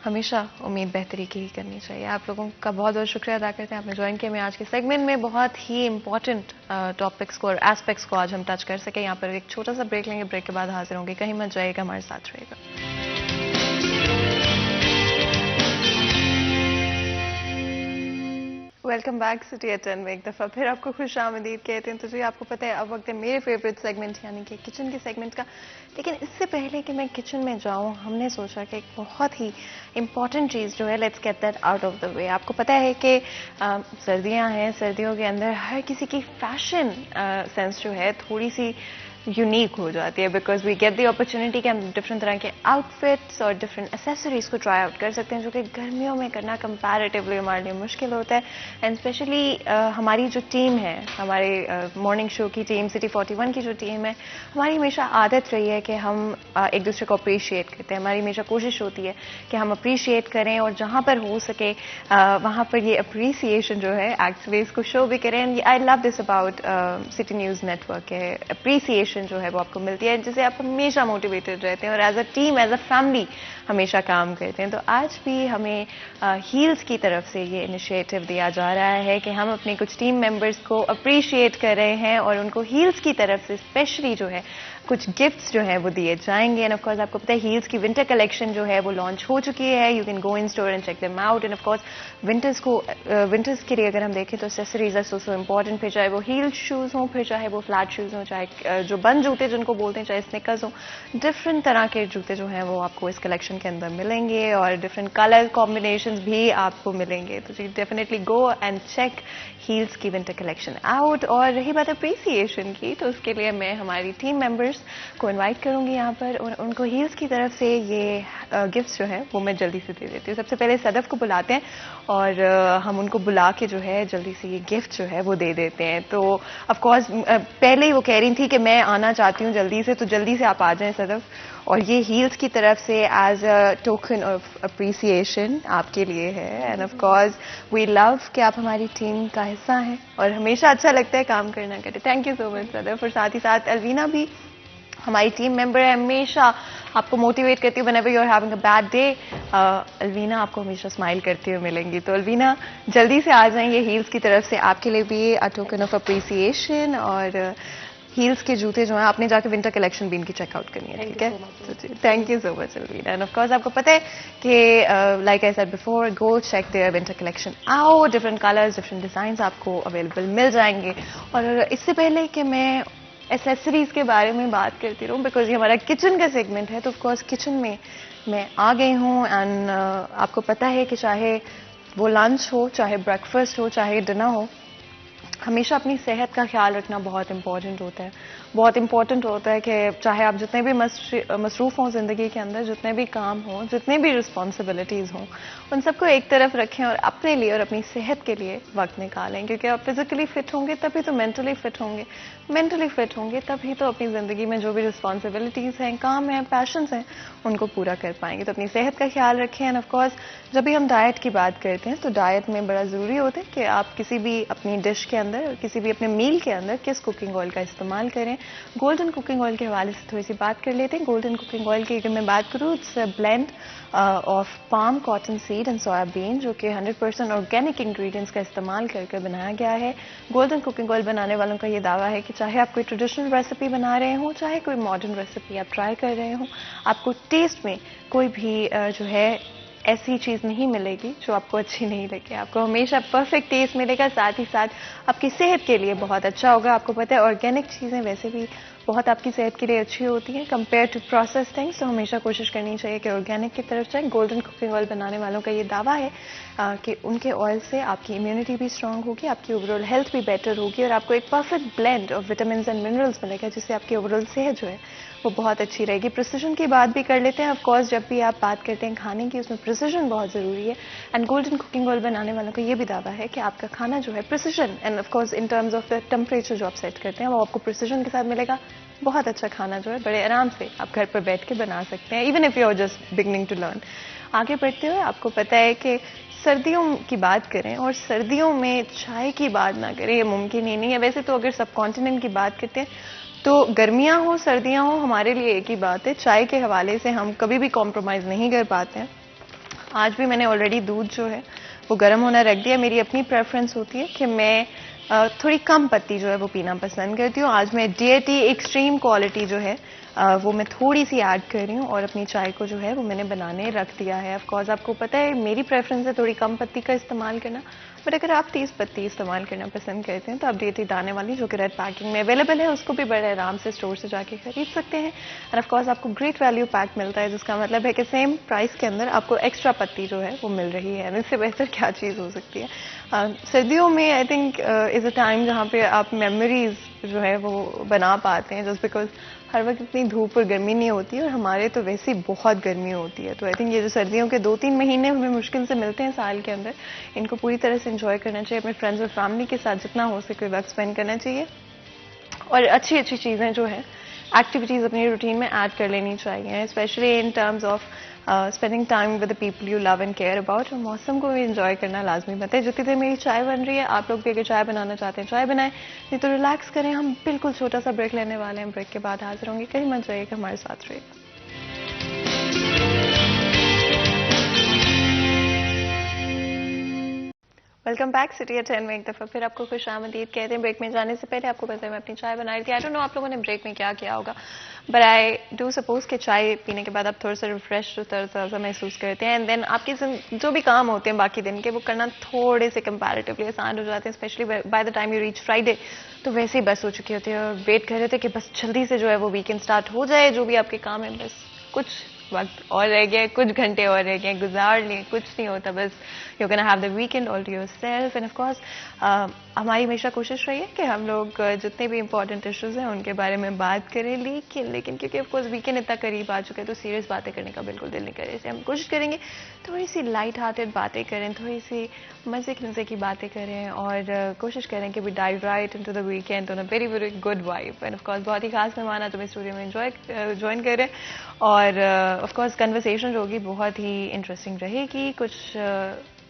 हमेशा उम्मीद बेहतरी की ही करनी चाहिए। आप लोगों का बहुत बहुत शुक्रिया अदा करते हैं, आपने ज्वाइन किया। मैं आज के सेगमेंट में बहुत ही इंपॉर्टेंट टॉपिक्स को और एस्पेक्ट्स को आज हम टच कर सके। यहाँ पर एक छोटा सा ब्रेक लेंगे, ब्रेक के बाद हाजिर होंगे। कहीं मत जाइएगा, हमारे साथ रहेगा। वेलकम बैक सिटी एट 10 में एक दफ़ा फिर आपको खुश आमदीद कहते हैं। तो जी आपको पता है अब वक्त है मेरे फेवरेट सेगमेंट यानी कि किचन के सेगमेंट का। लेकिन इससे पहले कि मैं किचन में जाऊं, हमने सोचा कि एक बहुत ही इंपॉर्टेंट चीज़ जो है, let's get that out of the way. आपको पता है कि सर्दियां हैं, सर्दियों के अंदर हर किसी की फैशन सेंस जो है थोड़ी सी यूनिक हो जाती है, because we get the opportunity कि हम डिफरेंट तरह के आउटफिट्स और डिफरेंट एसेसरीज को ट्राई आउट कर सकते हैं, जो कि गर्मियों में करना कंपैरेटिवली हमारे लिए मुश्किल होता है। एंड स्पेशली हमारी जो टीम है, हमारे मॉर्निंग शो की टीम, सिटी 41 की जो टीम है, हमारी हमेशा आदत रही है कि हम एक दूसरे को अप्रिशिएट करते हैं। हमारी हमेशा कोशिश होती है कि हम अप्रिशिएट करें और जहाँ पर हो सके वहाँ पर ये अप्रिसिएशन जो है एक्चुअली इसको शो भी करें। I love this about city news network के अप्रिसिएशन जो है वो आपको मिलती है, जिससे आप हमेशा मोटिवेटेड रहते हैं और as a team, as a family हमेशा काम करते हैं। तो आज भी हमें हील्स की तरफ से ये इनिशिएटिव दिया जा रहा है कि हम अपने कुछ टीम मेंबर्स को अप्रिशिएट कर रहे हैं और उनको हील्स की तरफ से स्पेशली जो है कुछ गिफ्ट्स जो है वो दिए जाएंगे। एंड ऑफ कोर्स आपको पता है हील्स की विंटर कलेक्शन जो है वो लॉन्च हो चुकी है। You can go in store and check them out. And of course winters के लिए अगर हम देखें तो एक्सेसरीज आर सो इम्पॉर्टेंट, फिर चाहे वो हील शूज़ हों, फिर चाहे वो फ्लैट शूज़ हों, चाहे जो बंद जूते जिनको बोलते हैं, चाहे स्निकर्स हों, डिफरेंट तरह के जूते जो हैं वो आपको इस कलेक्शन के अंदर मिलेंगे और डिफरेंट कलर कॉम्बिनेशंस भी आपको मिलेंगे। तो जी definitely go and check Heels की विंटर कलेक्शन आउट। और रही बात अप्रिसिएशन की, तो उसके लिए मैं हमारी टीम मेंबर्स को इनवाइट करूंगी यहाँ पर और उनको हील्स की तरफ से ये गिफ्ट्स जो है वो मैं जल्दी से दे देती हूँ। सबसे पहले सदफ को बुलाते हैं और हम उनको बुला के जो है जल्दी से ये गिफ्ट जो है वो दे देते हैं। तो ऑफ कोर्स पहले ही वो कह रही थी कि मैं आना चाहती हूँ जल्दी से, तो जल्दी से आप आ जाएं सदफ। और ये हील्स की तरफ से as a token of appreciation आपके लिए है। And of course we love कि आप हमारी टीम का हिस्सा हैं और हमेशा अच्छा लगता है काम करना करते। Thank you so much Sadaf. और साथ ही साथ अलवीना भी हमारी टीम मेंबर है, हमेशा आपको मोटिवेट करती है whenever you are having a bad day. Alvina आपको हमेशा स्माइल करती हुए मिलेंगी। तो अलवीना जल्दी से आ जाएंगे हील्स की तरफ से आपके लिए भी अ टोकन ऑफ अप्रिसिएशन। और हील्स के जूते जो हैं आपने जाके विंटर कलेक्शन भी इनकी चेकआउट करनी है, ठीक है? Thank you so much Alvina. And of course आपको पता है कि like I said before, go check their winter collection out. Different colours, different design आपको अवेलेबल मिल जाएंगे। और इससे पहले कि मैं एसेसरीज के बारे में बात करती रहूँ, बिकॉज ये हमारा किचन का सेगमेंट है, तो ऑफ कोर्स किचन में मैं आ गई हूँ। एंड आपको पता है कि चाहे वो लंच हो, चाहे ब्रेकफास्ट हो, चाहे डिनर हो, ہمیشہ اپنی صحت کا خیال رکھنا بہت امپورٹنٹ ہوتا ہے. بہت امپورٹنٹ ہوتا ہے کہ چاہے آپ جتنے بھی مصروف ہوں زندگی کے اندر، جتنے بھی کام ہوں، جتنے بھی رسپانسبلٹیز ہوں، ان سب کو ایک طرف رکھیں اور اپنے لیے اور اپنی صحت کے لیے وقت نکالیں. کیونکہ آپ فزیکلی فٹ ہوں گے تبھی تو مینٹلی فٹ ہوں گے، مینٹلی فٹ ہوں گے تبھی تو اپنی زندگی میں جو بھی رسپانسبلٹیز ہیں، کام ہیں، پیشنز ہیں، ان کو پورا کر پائیں گے. تو اپنی صحت کا خیال رکھیں. اینڈ آف کورس جب بھی ہم ڈائٹ کی بات کرتے ہیں تو ڈائٹ میں بڑا ضروری ہوتا ہے کہ آپ کسی بھی اپنی ڈش کے اندر، کسی بھی اپنے میل کے اندر کس کوکنگ آئل کا استعمال کریں. گولڈن کوکنگ آئل کے حوالے سے تھوڑی سی بات کر لیتے ہیں. گولڈن کوکنگ آئل کی اگر میں بات کروں، it's blend of palm, cotton seed and soya bean, جو کہ 100% آرگینک انگریڈینٹس کا استعمال کر کے بنایا گیا ہے. گولڈن کوکنگ آئل بنانے والوں کا یہ دعویٰ ہے کہ چاہے آپ کوئی ٹریڈیشنل ریسیپی بنا رہے ہوں، چاہے کوئی ماڈرن ریسیپی آپ ٹرائی کر رہے ہوں، آپ کو ٹیسٹ میں کوئی بھی جو ہے ایسی چیز نہیں ملے گی جو آپ کو اچھی نہیں لگے. آپ کو ہمیشہ پرفیکٹ ٹیسٹ ملے گا، ساتھ ہی ساتھ آپ کی صحت کے لیے بہت اچھا ہوگا. آپ کو پتہ ہے آرگینک چیزیں ویسے بھی بہت آپ کی صحت کے لیے اچھی ہوتی ہیں کمپیئر ٹو پروسیس تھنگس. تو ہمیشہ کوشش کرنی چاہیے کہ آرگینک کی طرف جائیں. گولڈن کوکنگ آئل بنانے والوں کا یہ دعویٰ ہے کہ ان کے آئل سے آپ کی امیونٹی بھی اسٹرانگ ہوگی، آپ کی اوور آل ہیلتھ بھی بیٹر ہوگی، اور آپ کو ایک perfect blend of vitamins and minerals ملے گا، جس سے آپ کی اوور آل صحت جو ہے وہ بہت اچھی رہے گی. پریسیژن کی بات بھی کر لیتے ہیں. آف کورس جب بھی آپ بات کرتے ہیں کھانے کی، اس میں پریسیژن بہت ضروری ہے. اینڈ گولڈن کوکنگ آئل بنانے والوں کا یہ بھی دعویٰ ہے کہ آپ کا کھانا جو ہے precision and of course in terms of the temperature جو آپ سیٹ کرتے ہیں وہ آپ کو پریسیژن کے ساتھ ملے گا. بہت اچھا کھانا جو ہے بڑے آرام سے آپ گھر پر بیٹھ کے بنا سکتے ہیں، even if you are just beginning to learn. آگے بڑھتے ہوئے آپ کو پتہ ہے کہ سردیوں کی بات کریں اور سردیوں میں چائے کی بات نہ کریں، یہ ممکن ہی نہیں ہے. ویسے تو اگر سب کانٹیننٹ کی بات کرتے ہیں تو گرمیاں ہوں سردیاں ہوں ہمارے لیے ایک ہی بات ہے. چائے کے حوالے سے ہم کبھی بھی کمپرومائز نہیں کر پاتے ہیں. آج بھی میں نے آلریڈی دودھ جو ہے وہ گرم ہونا رکھ دیا. میری اپنی پریفرنس ہوتی ہے کہ میں تھوڑی کم پتی جو ہے وہ پینا پسند کرتی ہوں. آج میں D A T extreme quality جو ہے وہ میں تھوڑی سی ایڈ کر رہی ہوں اور اپنی چائے کو جو ہے وہ میں نے بنانے رکھ دیا ہے. آف کورس آپ کو پتہ ہے میری پریفرنس ہے تھوڑی کم پتی کا استعمال کرنا، بٹ اگر آپ 30 پتی استعمال کرنا پسند کرتے ہیں تو آپ ڈی اے ٹی دانے والی جو کہ ریڈ پیکنگ میں اویلیبل ہے اس کو بھی بڑے آرام سے اسٹور سے جا کے خرید سکتے ہیں. اور آف کورس آپ کو گریٹ ویلیو پیک ملتا ہے، جس کا مطلب ہے کہ سیم پرائس کے اندر آپ کو ایکسٹرا پتی جو ہے وہ مل رہی ہے. اس سے بہتر کیا چیز ہو سکتی ہے. سردیوں میں I think is a time جہاں پہ آپ میموریز جو ہے وہ بنا پاتے ہیں، جسٹ بیکاز ہر وقت اتنی دھوپ اور گرمی نہیں ہوتی اور ہمارے تو ویسے ہی بہت گرمی ہوتی ہے. تو آئی تھنک یہ جو سردیوں کے 2-3 مہینے ہمیں مشکل سے ملتے ہیں سال کے اندر، ان کو پوری طرح سے انجوائے کرنا چاہیے. اپنے فرینڈز اور فیملی کے ساتھ جتنا ہو سکے وقت اسپینڈ کرنا چاہیے اور اچھی اچھی چیزیں جو ہیں ایکٹیویٹیز اپنی روٹین میں ایڈ کر لینی چاہیے، especially in terms of spending time with the people you love and care about. اور موسم کو بھی انجوائے کرنا لازمی بات ہے. جتنی دیر میری چائے بن رہی ہے آپ لوگ بھی اگر چائے بنانا چاہتے ہیں چائے بنائیں، نہیں تو ریلیکس کریں. ہم بالکل چھوٹا سا بریک لینے والے ہیں، بریک کے بعد حاضر ہوں گے. کہیں مت جائیے کہ ہمارے ساتھ رہیے. Welcome back. سٹی ایٹ 10 میں ایک دفعہ پھر آپ کو خوش آمدید کہتے ہیں. بریک میں جانے سے پہلے آپ کو پتہ ہے میں اپنی چائے بنا رہی تھی. آئی ڈونٹ نو آپ لوگوں نے بریک میں کیا کیا ہوگا، بٹ آئی ڈو سپوز کہ چائے پینے کے بعد آپ تھوڑا سا ریفریش تازہ محسوس کرتے ہیں، اینڈ دین آپ کے جو بھی کام ہوتے ہیں باقی دن کے وہ کرنا تھوڑے سے کمپیریٹیولی آسان ہو جاتے ہیں، especially by the time you reach Friday تو ویسے ہی بس ہو چکی ہوتی ہے اور ویٹ کر رہے تھے کہ بس جلدی سے جو ہے وہ ویکینڈ اسٹارٹ ہو جائے. جو بھی آپ کے کام ہیں بس کچھ وقت اور رہ گیا، کچھ گھنٹے اور رہ گئے، گزار لیں، کچھ نہیں ہوتا، بس you can have the weekend all to yourself. And of course ہماری ہمیشہ کوشش رہی ہے کہ ہم لوگ جتنے بھی امپورٹنٹ ایشوز ہیں ان کے بارے میں بات کریں، لیکن کیونکہ آف کورس ویکینڈ اتنا قریب آ چکے تو سیریس باتیں کرنے کا بالکل دل نہیں کرے. اسے ہم کوشش کریں گے تھوڑی سی لائٹ ہارٹیڈ باتیں کریں، تھوڑی سی مزے کی باتیں کریں اور کوشش کریں کہ we dive right into the weekend on a very very good vibe. And of course بہت ہی خاص مہمان آج ہمیں اسٹوڈیو میں جوائن کر رہے ہیں اور آف کورس کنورسیشن جو ہوگی بہت ہی انٹرسٹنگ رہے گی. کچھ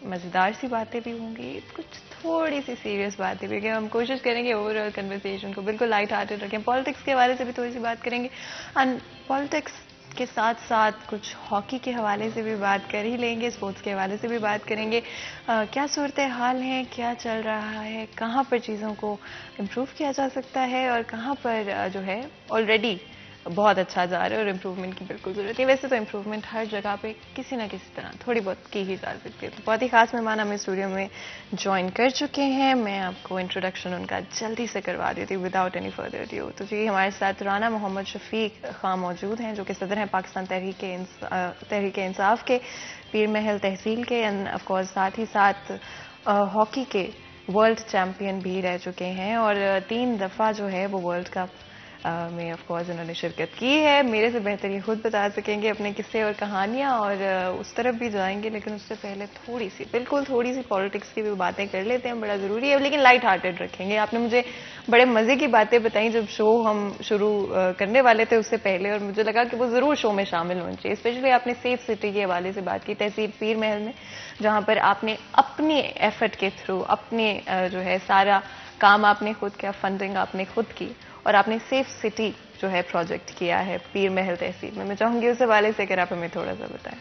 مزیدار سی باتیں بھی ہوں گی، کچھ تھوڑی سی سیریس باتیں بھی. ہم کوشش کریں گے اوور آل کنورسیشن کو بالکل لائٹ ہارٹیڈ رکھیں. پالیٹکس کے حوالے سے بھی تھوڑی سی بات کریں گے اینڈ پالیٹکس کے ساتھ ساتھ کچھ ہاکی کے حوالے سے بھی بات کر ہی لیں گے، اسپورٹس کے حوالے سے بھی بات کریں گے. کیا صورتحال ہے، کیا چل رہا ہے، کہاں پر چیزوں کو امپروو کیا جا سکتا ہے اور کہاں پر جو ہے آلریڈی بہت اچھا جا رہا ہے اور امپروومنٹ کی بالکل ضرورت ہے. ویسے تو امپروومنٹ ہر جگہ پہ کسی نہ کسی طرح تھوڑی بہت کی ہی جا سکتی ہے. تو بہت ہی خاص مہمان ہمیں اسٹوڈیو میں جوائن کر چکے ہیں. میں آپ کو انٹروڈکشن ان کا جلدی سے کروا دیتی ہوں وداؤٹ اینی فردر ڈیو. تو جی ہمارے ساتھ رانا محمد شفیق خان موجود ہیں جو کہ صدر ہیں پاکستان تحریک انصاف کے پیر محل تحصیل کے، اینڈ آف کورس ساتھ ہی ساتھ ہاکی کے वर्ल्ड चैंपियन भी रह चुके हैं और 3 दफ़ा जो है वो वर्ल्ड कप में ऑफ कोर्स इन्होंने शिरकत की है। मेरे से बेहतर ये खुद बता सकेंगे अपने किस्से और कहानियाँ, और उस तरफ भी जाएंगे, लेकिन उससे पहले थोड़ी सी पॉलिटिक्स की भी बातें कर लेते हैं, बड़ा ज़रूरी है, लेकिन लाइट हार्टेड रखेंगे। आपने मुझे बड़े मज़े की बातें बताई जब शो हम शुरू करने वाले थे उससे पहले, और मुझे लगा कि वो ज़रूर शो में शामिल होनी चाहिए। स्पेशली आपने सेफ सिटी के हवाले से बात की, तहसील पीर महल में, जहाँ पर आपने अपने एफर्ट के थ्रू अपने जो है सारा काम आपने खुद किया, फंडिंग आपने खुद की, और आपने सेफ सिटी जो है प्रोजेक्ट किया है पीर महल तहसील में। मैं चाहूंगी उस हवाले से अगर आप हमें थोड़ा सा बताएं।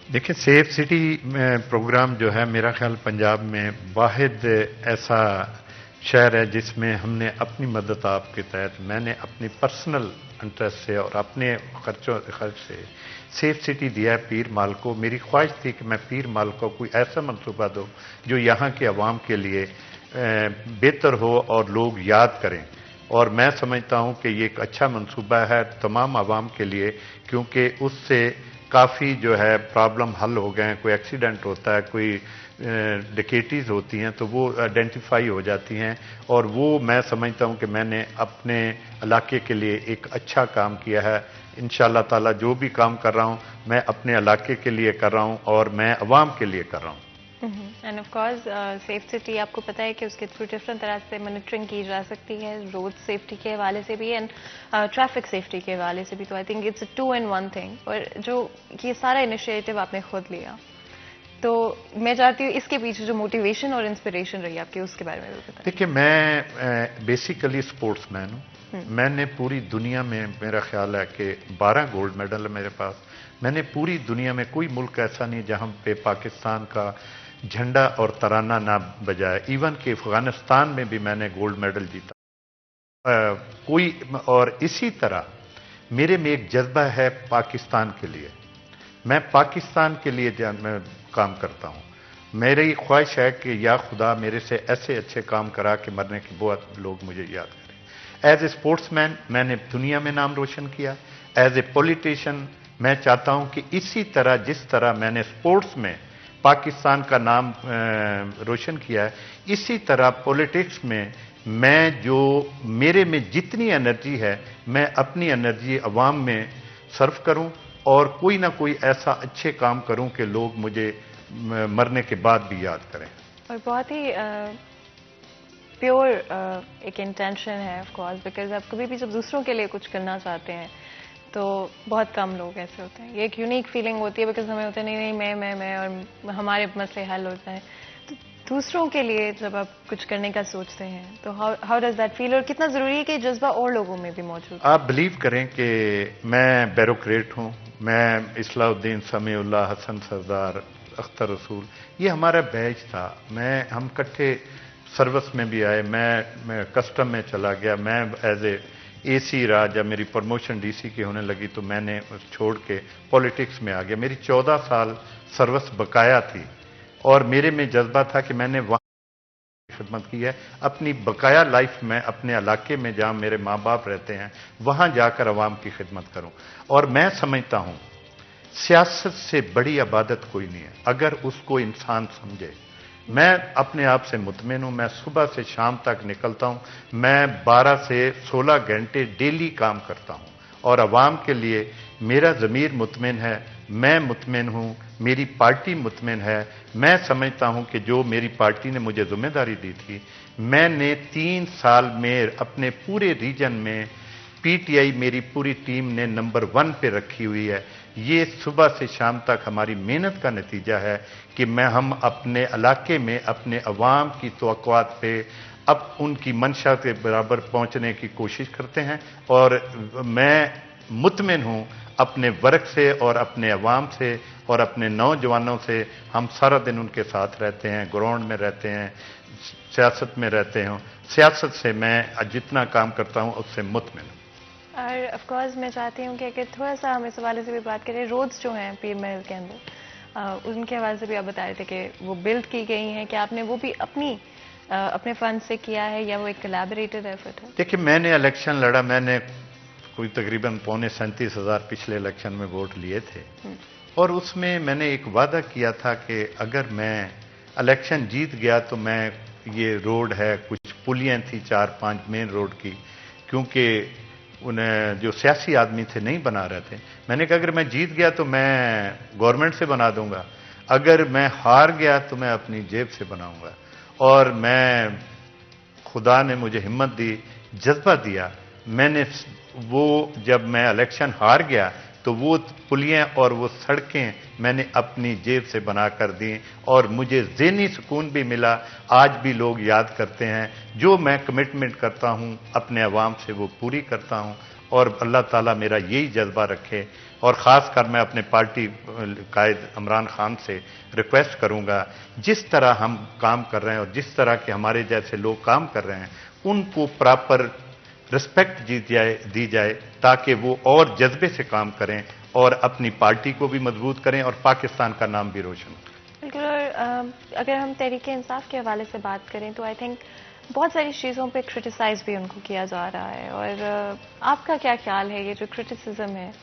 देखिए, सेफ सिटी प्रोग्राम जो है मेरा ख्याल पंजाब में वाहिद ऐसा शहर है जिसमें हमने अपनी मदद आपके तहत, मैंने अपनी पर्सनल इंटरेस्ट से और अपने खर्च से सेफ सिटी दिया है पीर माल को। मेरी ख्वाहिश थी कि मैं पीर माल को कोई ऐसा मनसूबा दूँ जो यहाँ के अवाम के लिए बेहतर हो और लोग याद करें, और मैं समझता हूँ कि ये एक अच्छा मंसूबा है तमाम आवाम के लिए, क्योंकि उससे काफ़ी जो है प्रॉब्लम हल हो गए हैं। कोई एक्सीडेंट होता है, कोई डिकेटीज होती हैं, तो वो आइडेंटिफाई हो जाती हैं, और वो मैं समझता हूँ कि मैंने अपने इलाके के लिए एक अच्छा काम किया है। इंशाअल्लाह ताला जो भी काम कर रहा हूँ मैं अपने इलाके के लिए कर रहा हूँ और मैं अवाम के लिए कर रहा हूँ। And of course safe city आपको पता है कि उसके थ्रू डिफरेंट तरह से मॉनिटरिंग की जा सकती है, रोड सेफ्टी के हवाले से भी एंड ट्रैफिक सेफ्टी के हवाले से भी। तो I think it's 2 in 1 thing. और जो ये सारा इनिशिएटिव आपने खुद लिया, तो मैं चाहती हूँ इसके पीछे जो मोटिवेशन और इंस्पिरेशन रही आपकी उसके बारे में भी बताएं। देखिए, मैं बेसिकली स्पोर्ट्समैन हूँ। मैंने पूरी दुनिया में, मेरा ख्याल है कि 12 गोल्ड मेडल है मेरे पास। मैंने पूरी दुनिया में कोई मुल्क ऐसा नहीं जहाँ पे पाकिस्तान का झंडा और तराना ना बजाए। इवन कि अफगानिस्तान में भी मैंने गोल्ड मेडल जीता और इसी तरह मेरे में एक जज्बा है पाकिस्तान के लिए। मैं पाकिस्तान के लिए काम करता हूँ। मेरी ख्वाहिश है कि या खुदा मेरे से ऐसे अच्छे काम करा कि मरने के बाद लोग मुझे याद करें। एज ए स्पोर्ट्समैन मैंने दुनिया में नाम रोशन किया। एज ए पॉलिटिशियन मैं चाहता हूँ कि इसी तरह जिस तरह मैंने स्पोर्ट्स में पाकिस्तान का नाम रोशन किया है, इसी तरह पॉलिटिक्स में मैं जो मेरे में जितनी एनर्जी है मैं अपनी एनर्जी अवाम में सर्व करूं और कोई ना कोई ऐसा अच्छे काम करूं कि लोग मुझे मरने के बाद भी याद करें। और बहुत ही प्योर एक इंटेंशन है ऑफ कोर्स, बिकॉज आप कभी भी जब दूसरों के लिए कुछ करना चाहते हैं तो बहुत कम लोग ऐसे होते हैं। ये एक यूनिक फीलिंग होती है, बिकॉज हमें होता है नहीं मैं और हमारे मसले हल होते हैं। तो दूसरों के लिए जब आप कुछ करने का सोचते हैं तो हाउ डज दैट फील, और कितना ज़रूरी है कि जज्बा और लोगों में भी मौजूद। आप बिलीव करें कि मैं ब्यूरोक्रेट हूँ। मैं इस्लाउद्दीन, समीउल्लाह, हसन सरदार, अख्तर रसूल, ये हमारा बैच था। हम इकट्ठे सर्विस में भी आए। मैं कस्टम में चला गया। मैं एज ए एसी रहा। जब मेरी प्रमोशन डीसी की होने लगी तो मैंने छोड़ के पॉलिटिक्स में आ गया। मेरी 14 साल सर्विस बकाया थी और मेरे में जज्बा था कि मैंने वहाँ खिदमत की है। अपनी बकाया लाइफ में अपने इलाके में जहाँ मेरे माँ बाप रहते हैं वहाँ जाकर अवाम की खिदमत करूँ। और मैं समझता हूँ सियासत से बड़ी इबादत कोई नहीं है अगर उसको इंसान समझे। मैं अपने आप से मुतमिन हूँ। मैं सुबह से शाम तक निकलता हूँ। मैं 12 से 16 घंटे डेली काम करता हूँ और अवाम के लिए मेरा ज़मीर मुतमिन है। मैं मुतमिन हूँ, मेरी पार्टी मुतमिन है। मैं समझता हूँ कि जो मेरी पार्टी ने मुझे जिम्मेदारी दी थी, मैंने 3 साल में अपने पूरे रीजन में पीटीआई मेरी पूरी टीम ने नंबर 1 पे रखी हुई है। ये सुबह से शाम तक हमारी मेहनत का नतीजा है कि हम अपने इलाके में अपने अवाम की तवक्कुआत पे अब उनकी मंशा के बराबर पहुंचने की कोशिश करते हैं। और मैं मुतमिन हूँ अपने वर्क से और अपने अवाम से और अपने नौजवानों से। हम सारा दिन उनके साथ रहते हैं, ग्राउंड में रहते हैं, सियासत में रहते हैं। सियासत से मैं जितना काम करता हूँ उससे मुतमिन हूँ। और ऑफ कोर्स मैं चाहती हूँ कि अगर थोड़ा सा हम इस हवाले से भी बात करें, रोड्स जो हैं पीर महल के अंदर, उनके हवाले से भी आप बता रहे थे कि वो बिल्ड की गई हैं, कि आपने वो भी अपने फंड से किया है या वो एक कोलैबोरेटेड एफर्ट है? देखिए, मैंने इलेक्शन लड़ा। मैंने कोई तकरीबन 37,500 पिछले इलेक्शन में वोट लिए थे और उसमें मैंने एक वादा किया था कि अगर मैं इलेक्शन जीत गया तो मैं ये रोड है, कुछ पुलियाँ थी 4-5 मेन रोड की, क्योंकि उन्हें जो सियासी आदमी थे नहीं बना रहे थे। मैंने कहा अगर मैं जीत गया तो मैं गवर्नमेंट से बना दूंगा, अगर मैं हार गया तो मैं अपनी जेब से बनाऊंगा। और मैं, खुदा ने मुझे हिम्मत दी, जज्बा दिया। मैंने वो, जब मैं इलेक्शन हार गया तो वो पुलियाँ और वो सड़कें मैंने अपनी जेब से बना कर दी और मुझे ज़हनी सुकून भी मिला। आज भी लोग याद करते हैं, जो मैं कमिटमेंट करता हूँ अपने अवाम से वो पूरी करता हूँ। और अल्लाह ताला मेरा यही जज्बा रखे। और ख़ास कर मैं अपने पार्टी कायद इमरान खान से रिक्वेस्ट करूँगा, जिस तरह हम काम कर रहे हैं और जिस तरह के हमारे जैसे लोग काम कर रहे हैं, उनको प्रॉपर रिस्पेक्ट दी जाए ताकि वो और जज्बे से काम करें और अपनी पार्टी को भी मजबूत करें और पाकिस्तान का नाम भी रोशन करें। बिल्कुल। और अगर हम तहरीक-ए इंसाफ के हवाले से बात करें तो आई थिंक बहुत सारी चीज़ों पे क्रिटिसाइज भी उनको किया जा रहा है, और आपका क्या ख्याल है, ये जो क्रिटिसिज्म है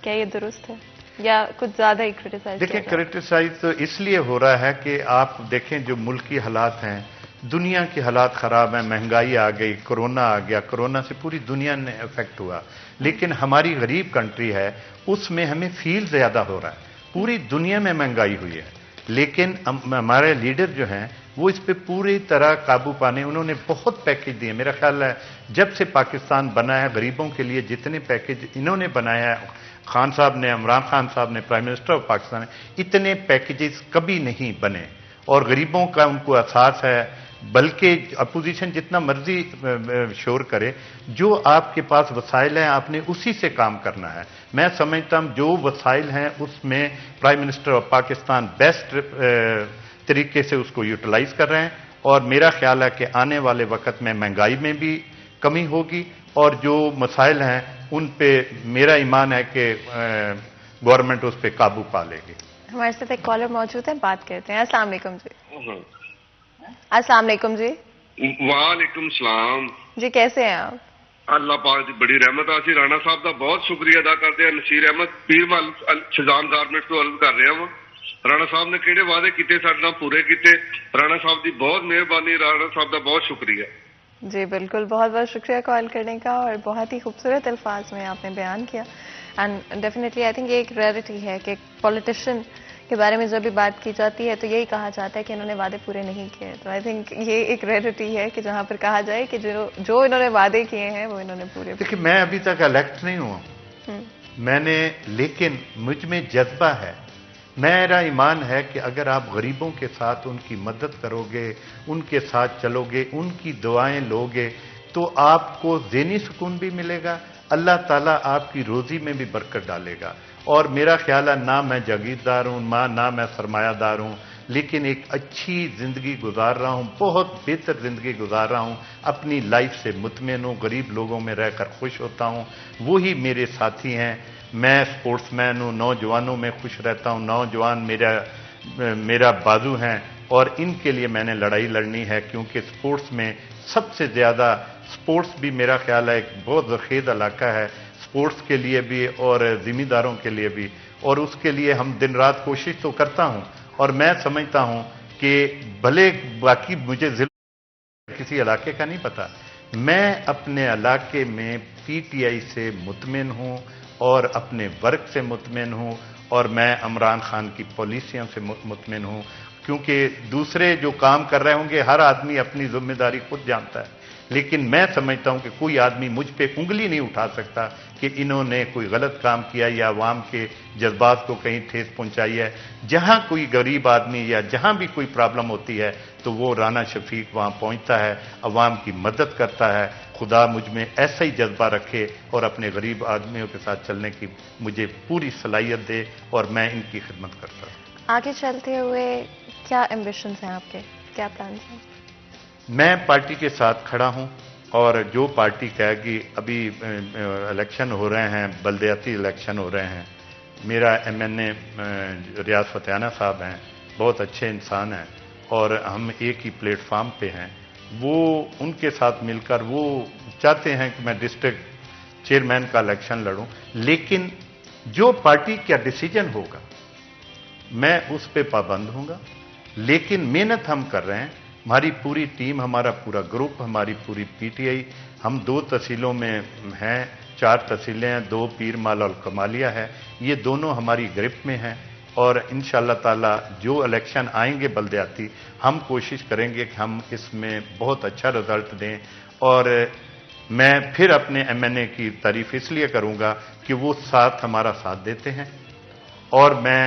क्या ये दुरुस्त है या कुछ ज़्यादा ही क्रिटिसाइज? देखिए, क्रिटिसाइज तो इसलिए हो रहा है कि आप देखें जो मुल्की हालात हैं, दुनिया के हालात ख़राब हैं, महंगाई आ गई, कोरोना आ गया, कोरोना से पूरी दुनिया ने इफेक्ट हुआ। लेकिन हमारी गरीब कंट्री है, उसमें हमें फील ज़्यादा हो रहा है। पूरी दुनिया में महंगाई हुई है, लेकिन हमारे लीडर जो हैं वो इस पे पूरी तरह काबू पाने, उन्होंने बहुत पैकेज दिए। मेरा ख्याल है जब से पाकिस्तान बना है, गरीबों के लिए जितने पैकेज इन्होंने बनाया है, खान साहब ने, इमरान खान साहब ने, प्राइम मिनिस्टर ऑफ पाकिस्तान ने, इतने पैकेजेस कभी नहीं बने। और गरीबों का उनको एहसास है। बल्कि अपोजिशन जितना मर्जी शोर करे, जो आपके पास वसाइल हैं आपने उसी से काम करना है। मैं समझता हूं जो वसाइल हैं उसमें prime minister of Pakistan best तरीके से उसको यूटिलाइज कर रहे हैं। और मेरा ख्याल है कि आने वाले वक्त में महंगाई में भी कमी होगी और जो मसाइल हैं उन पे मेरा ईमान है कि गवर्नमेंट उस पर काबू पा लेगी। हमारे साथ एक कॉलर मौजूद है, बात करते हैं। अस्सलाम वालेकुम जी। अस्सलाम वालेकुम जी। वालेकुम सलाम जी, कैसे हैं आप? अल्लाह पाक दी बड़ी रहमत आसी। राणा साहब का बहुत शुक्रिया अदा करते हैं। नसीर अहमद पीरमल शजान गारमेंट तो अर्ज कर रहा वा। राणा साहब ने किहड़े वादे किए साडे नाल पूरे किए। राणा साहब की बहुत मेहरबानी, राणा साहब का बहुत शुक्रिया जी। बिल्कुल, बहुत बहुत शुक्रिया कॉल करने का, और बहुत ही खूबसूरत अल्फाज में आपने बयान किया। एंड डेफिनेटली आई थिंक ये एक रेयरिटी है कि पॉलिटिशियन के बारे में जब भी बात की जाती है तो यही कहा जाता है कि इन्होंने वादे पूरे नहीं किए। तो आई थिंक ये एक रेयरिटी है कि जहां पर कहा जाए कि जो इन्होंने वादे किए हैं वो इन्होंने पूरे। देखिए, मैं अभी तक इलेक्ट नहीं हुआ मैंने, लेकिन मुझ में जज्बा है। मेरा ईमान है कि अगर आप गरीबों के साथ उनकी मदद करोगे, उनके साथ चलोगे, उनकी दुआएं लोगे, तो आपको ज़हनी सुकून भी मिलेगा, अल्लाह ताला आपकी रोज़ी में भी बरकत डालेगा। और मेरा ख्याल है ना मैं जागीरदार हूँ, ना मैं सरमायादार हूँ, लेकिन एक अच्छी ज़िंदगी गुजार रहा हूँ, बहुत बेहतर ज़िंदगी गुजार रहा हूँ, अपनी लाइफ से मुतमईन हूँ, गरीब लोगों में रहकर खुश होता हूँ। वही मेरे साथी हैं। मैं स्पोर्ट्समैन हूँ, नौजवानों में खुश रहता हूँ, नौजवान मेरा बाजू हैं और इनके लिए मैंने लड़ाई लड़नी है, क्योंकि स्पोर्ट्स में सबसे ज़्यादा, स्पोर्ट्स भी मेरा ख्याल है एक बहुत ज़ख़ीर इलाका है, स्पोर्ट्स के लिए भी और ज़िम्मेदारों के लिए भी, और उसके लिए हम दिन रात कोशिश तो करता हूँ। और मैं समझता हूँ कि भले बाकी मुझे ज़िला किसी इलाके का नहीं पता, मैं अपने इलाके में पीटीआई से मुतमिन हूँ और अपने वर्क से मुतमिन हूँ, और मैं इमरान खान की पॉलिसियों से मुतमिन हूँ। क्योंकि दूसरे जो काम कर रहे होंगे, हर आदमी अपनी जिम्मेदारी खुद जानता है, लेकिन मैं समझता हूं कि कोई आदमी मुझ पे उंगली नहीं उठा सकता कि इन्होंने कोई गलत काम किया या अवाम के जज्बात को कहीं ठेस पहुंचाई है। जहां कोई गरीब आदमी या जहां भी कोई प्रॉब्लम होती है तो वो राना शफीक वहां पहुंचता है, अवाम की मदद करता है। खुदा मुझ में ऐसा ही जज्बा रखे और अपने गरीब आदमियों के साथ चलने की मुझे पूरी सलाहियत दे, और मैं इनकी खिदमत करता हूँ। आगे चलते हुए क्या एम्बिशंस हैं आपके, क्या प्लान हैं? मैं पार्टी के साथ खड़ा हूं, और जो पार्टी कहेगी, अभी इलेक्शन हो रहे हैं, बल्दियाती इलेक्शन हो रहे हैं। मेरा एमएनए रियाज फतेहाना साहब हैं, बहुत अच्छे इंसान हैं, और हम एक ही प्लेटफार्म पे हैं। वो उनके साथ मिलकर वो चाहते हैं कि मैं डिस्ट्रिक्ट चेयरमैन का इलेक्शन लड़ूं, लेकिन जो पार्टी का डिसीजन होगा मैं उस पर पाबंद हूँगा। लेकिन मेहनत हम कर रहे हैं हमारी पूरी टीम, हमारा पूरा ग्रुप, हमारी पूरी पीटीआई, हम 2 तहसीलों में हैं, 4 तहसीलें हैं, 2 पीर माल और कमालिया है, ये दोनों हमारी ग्रिप में हैं। और इंशाअल्लाह ताला जो इलेक्शन आएंगे बल्दियाती, हम कोशिश करेंगे कि हम इसमें बहुत अच्छा रिजल्ट दें। और मैं फिर अपने एमएनए की तारीफ इसलिए करूंगा कि वो हमारा साथ देते हैं। और मैं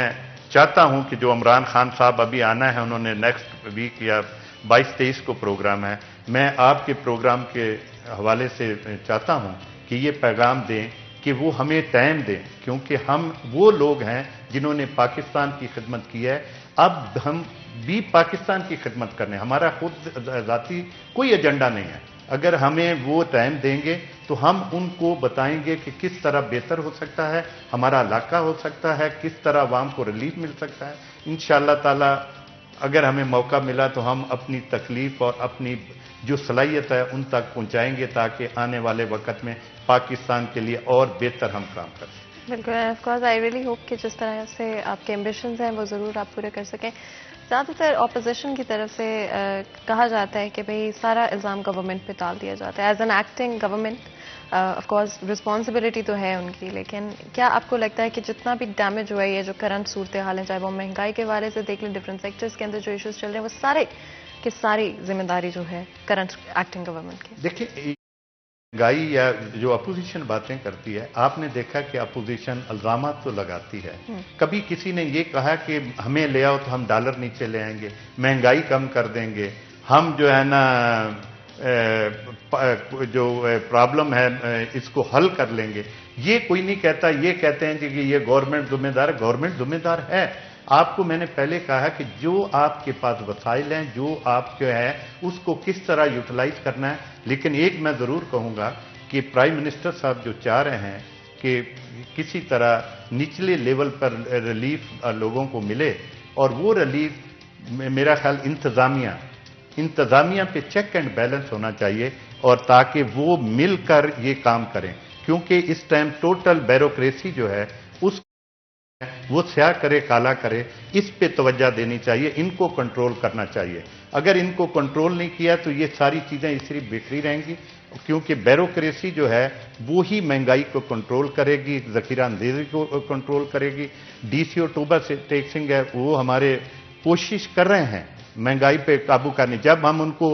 चाहता हूं कि जो इमरान खान साहब अभी आना है, उन्होंने नेक्स्ट वीक या 22-23 को प्रोग्राम है, मैं आपके प्रोग्राम के हवाले से चाहता हूं कि ये पैगाम दें कि वो हमें टाइम दें, क्योंकि हम वो लोग हैं जिन्होंने पाकिस्तान की खिदमत की है। अब हम भी पाकिस्तान की खिदमत करने, हमारा खुद ज़ाती कोई एजेंडा नहीं है। अगर हमें वो टाइम देंगे तो हम उनको बताएंगे कि किस तरह बेहतर हो सकता है, हमारा इलाका हो सकता है, किस तरह आवाम को रिलीफ मिल सकता है। इंशाअल्लाह ताला अगर हमें मौका मिला तो हम अपनी तकलीफ और अपनी जो सलाहियत है उन तक पहुंचाएंगे, ताकि आने वाले वक्त में पाकिस्तान के लिए और बेहतर हम काम कर सकें। बिल्कुल, of course I really hope कि जिस तरह से आपके एम्बिशंस हैं वो ज़रूर आप पूरे कर सकें। ज़्यादातर अपोजिशन की तरफ से कहा जाता है कि भाई सारा इल्ज़ाम गवर्नमेंट पे डाल दिया जाता है। As an acting government of course responsibility तो है उनकी, लेकिन क्या आपको लगता है कि जितना भी डैमेज हुआ है, ये जो करंट सूरत हाल है, चाहे वो महंगाई के हवाले से देख लें, डिफरेंट सेक्टर्स के अंदर जो इश्यूज चल रहे हैं, वो सारे की सारी जिम्मेदारी जो है करंट एक्टिंग गवर्नमेंट की? देखिए, महंगाई या जो अपोजिशन बातें करती है, आपने देखा कि अपोजिशन इल्जामात तो लगाती है। कभी किसी ने ये कहा कि हमें ले आओ तो हम डॉलर नीचे ले आएंगे, महंगाई कम कर देंगे, हम जो है ना जो प्रॉब्लम है इसको हल कर लेंगे। ये कोई नहीं कहता। ये कहते हैं कि ये गवर्नमेंट जिम्मेदार है। गवर्नमेंट जिम्मेदार है। आपको मैंने पहले कहा कि जो आपके पास वसाइल हैं, जो आपके है, उसको किस तरह यूटिलाइज करना है। लेकिन एक मैं जरूर कहूंगा कि प्राइम मिनिस्टर साहब जो चाह रहे हैं कि किसी तरह निचले लेवल पर रिलीफ लोगों को मिले, और वो रिलीफ मेरा ख्याल इंतजामिया पे चेक एंड बैलेंस होना चाहिए, और ताकि वो मिलकर ये काम करें। क्योंकि इस टाइम टोटल ब्यूरोक्रेसी जो है उस वो स्याह करे काला करे, इस पे तवज्जो देनी चाहिए, इनको कंट्रोल करना चाहिए। अगर इनको कंट्रोल नहीं किया तो ये सारी चीजें इसी बिखरी रहेंगी, क्योंकि ब्यूरोक्रेसी जो है वो ही महंगाई को कंट्रोल करेगी, जखीरा अंदेजी को कंट्रोल करेगी। डीसीओ टोबा से टैक्सिंग है, वो हमारे कोशिश कर रहे हैं महंगाई पे काबू करने। जब हम उनको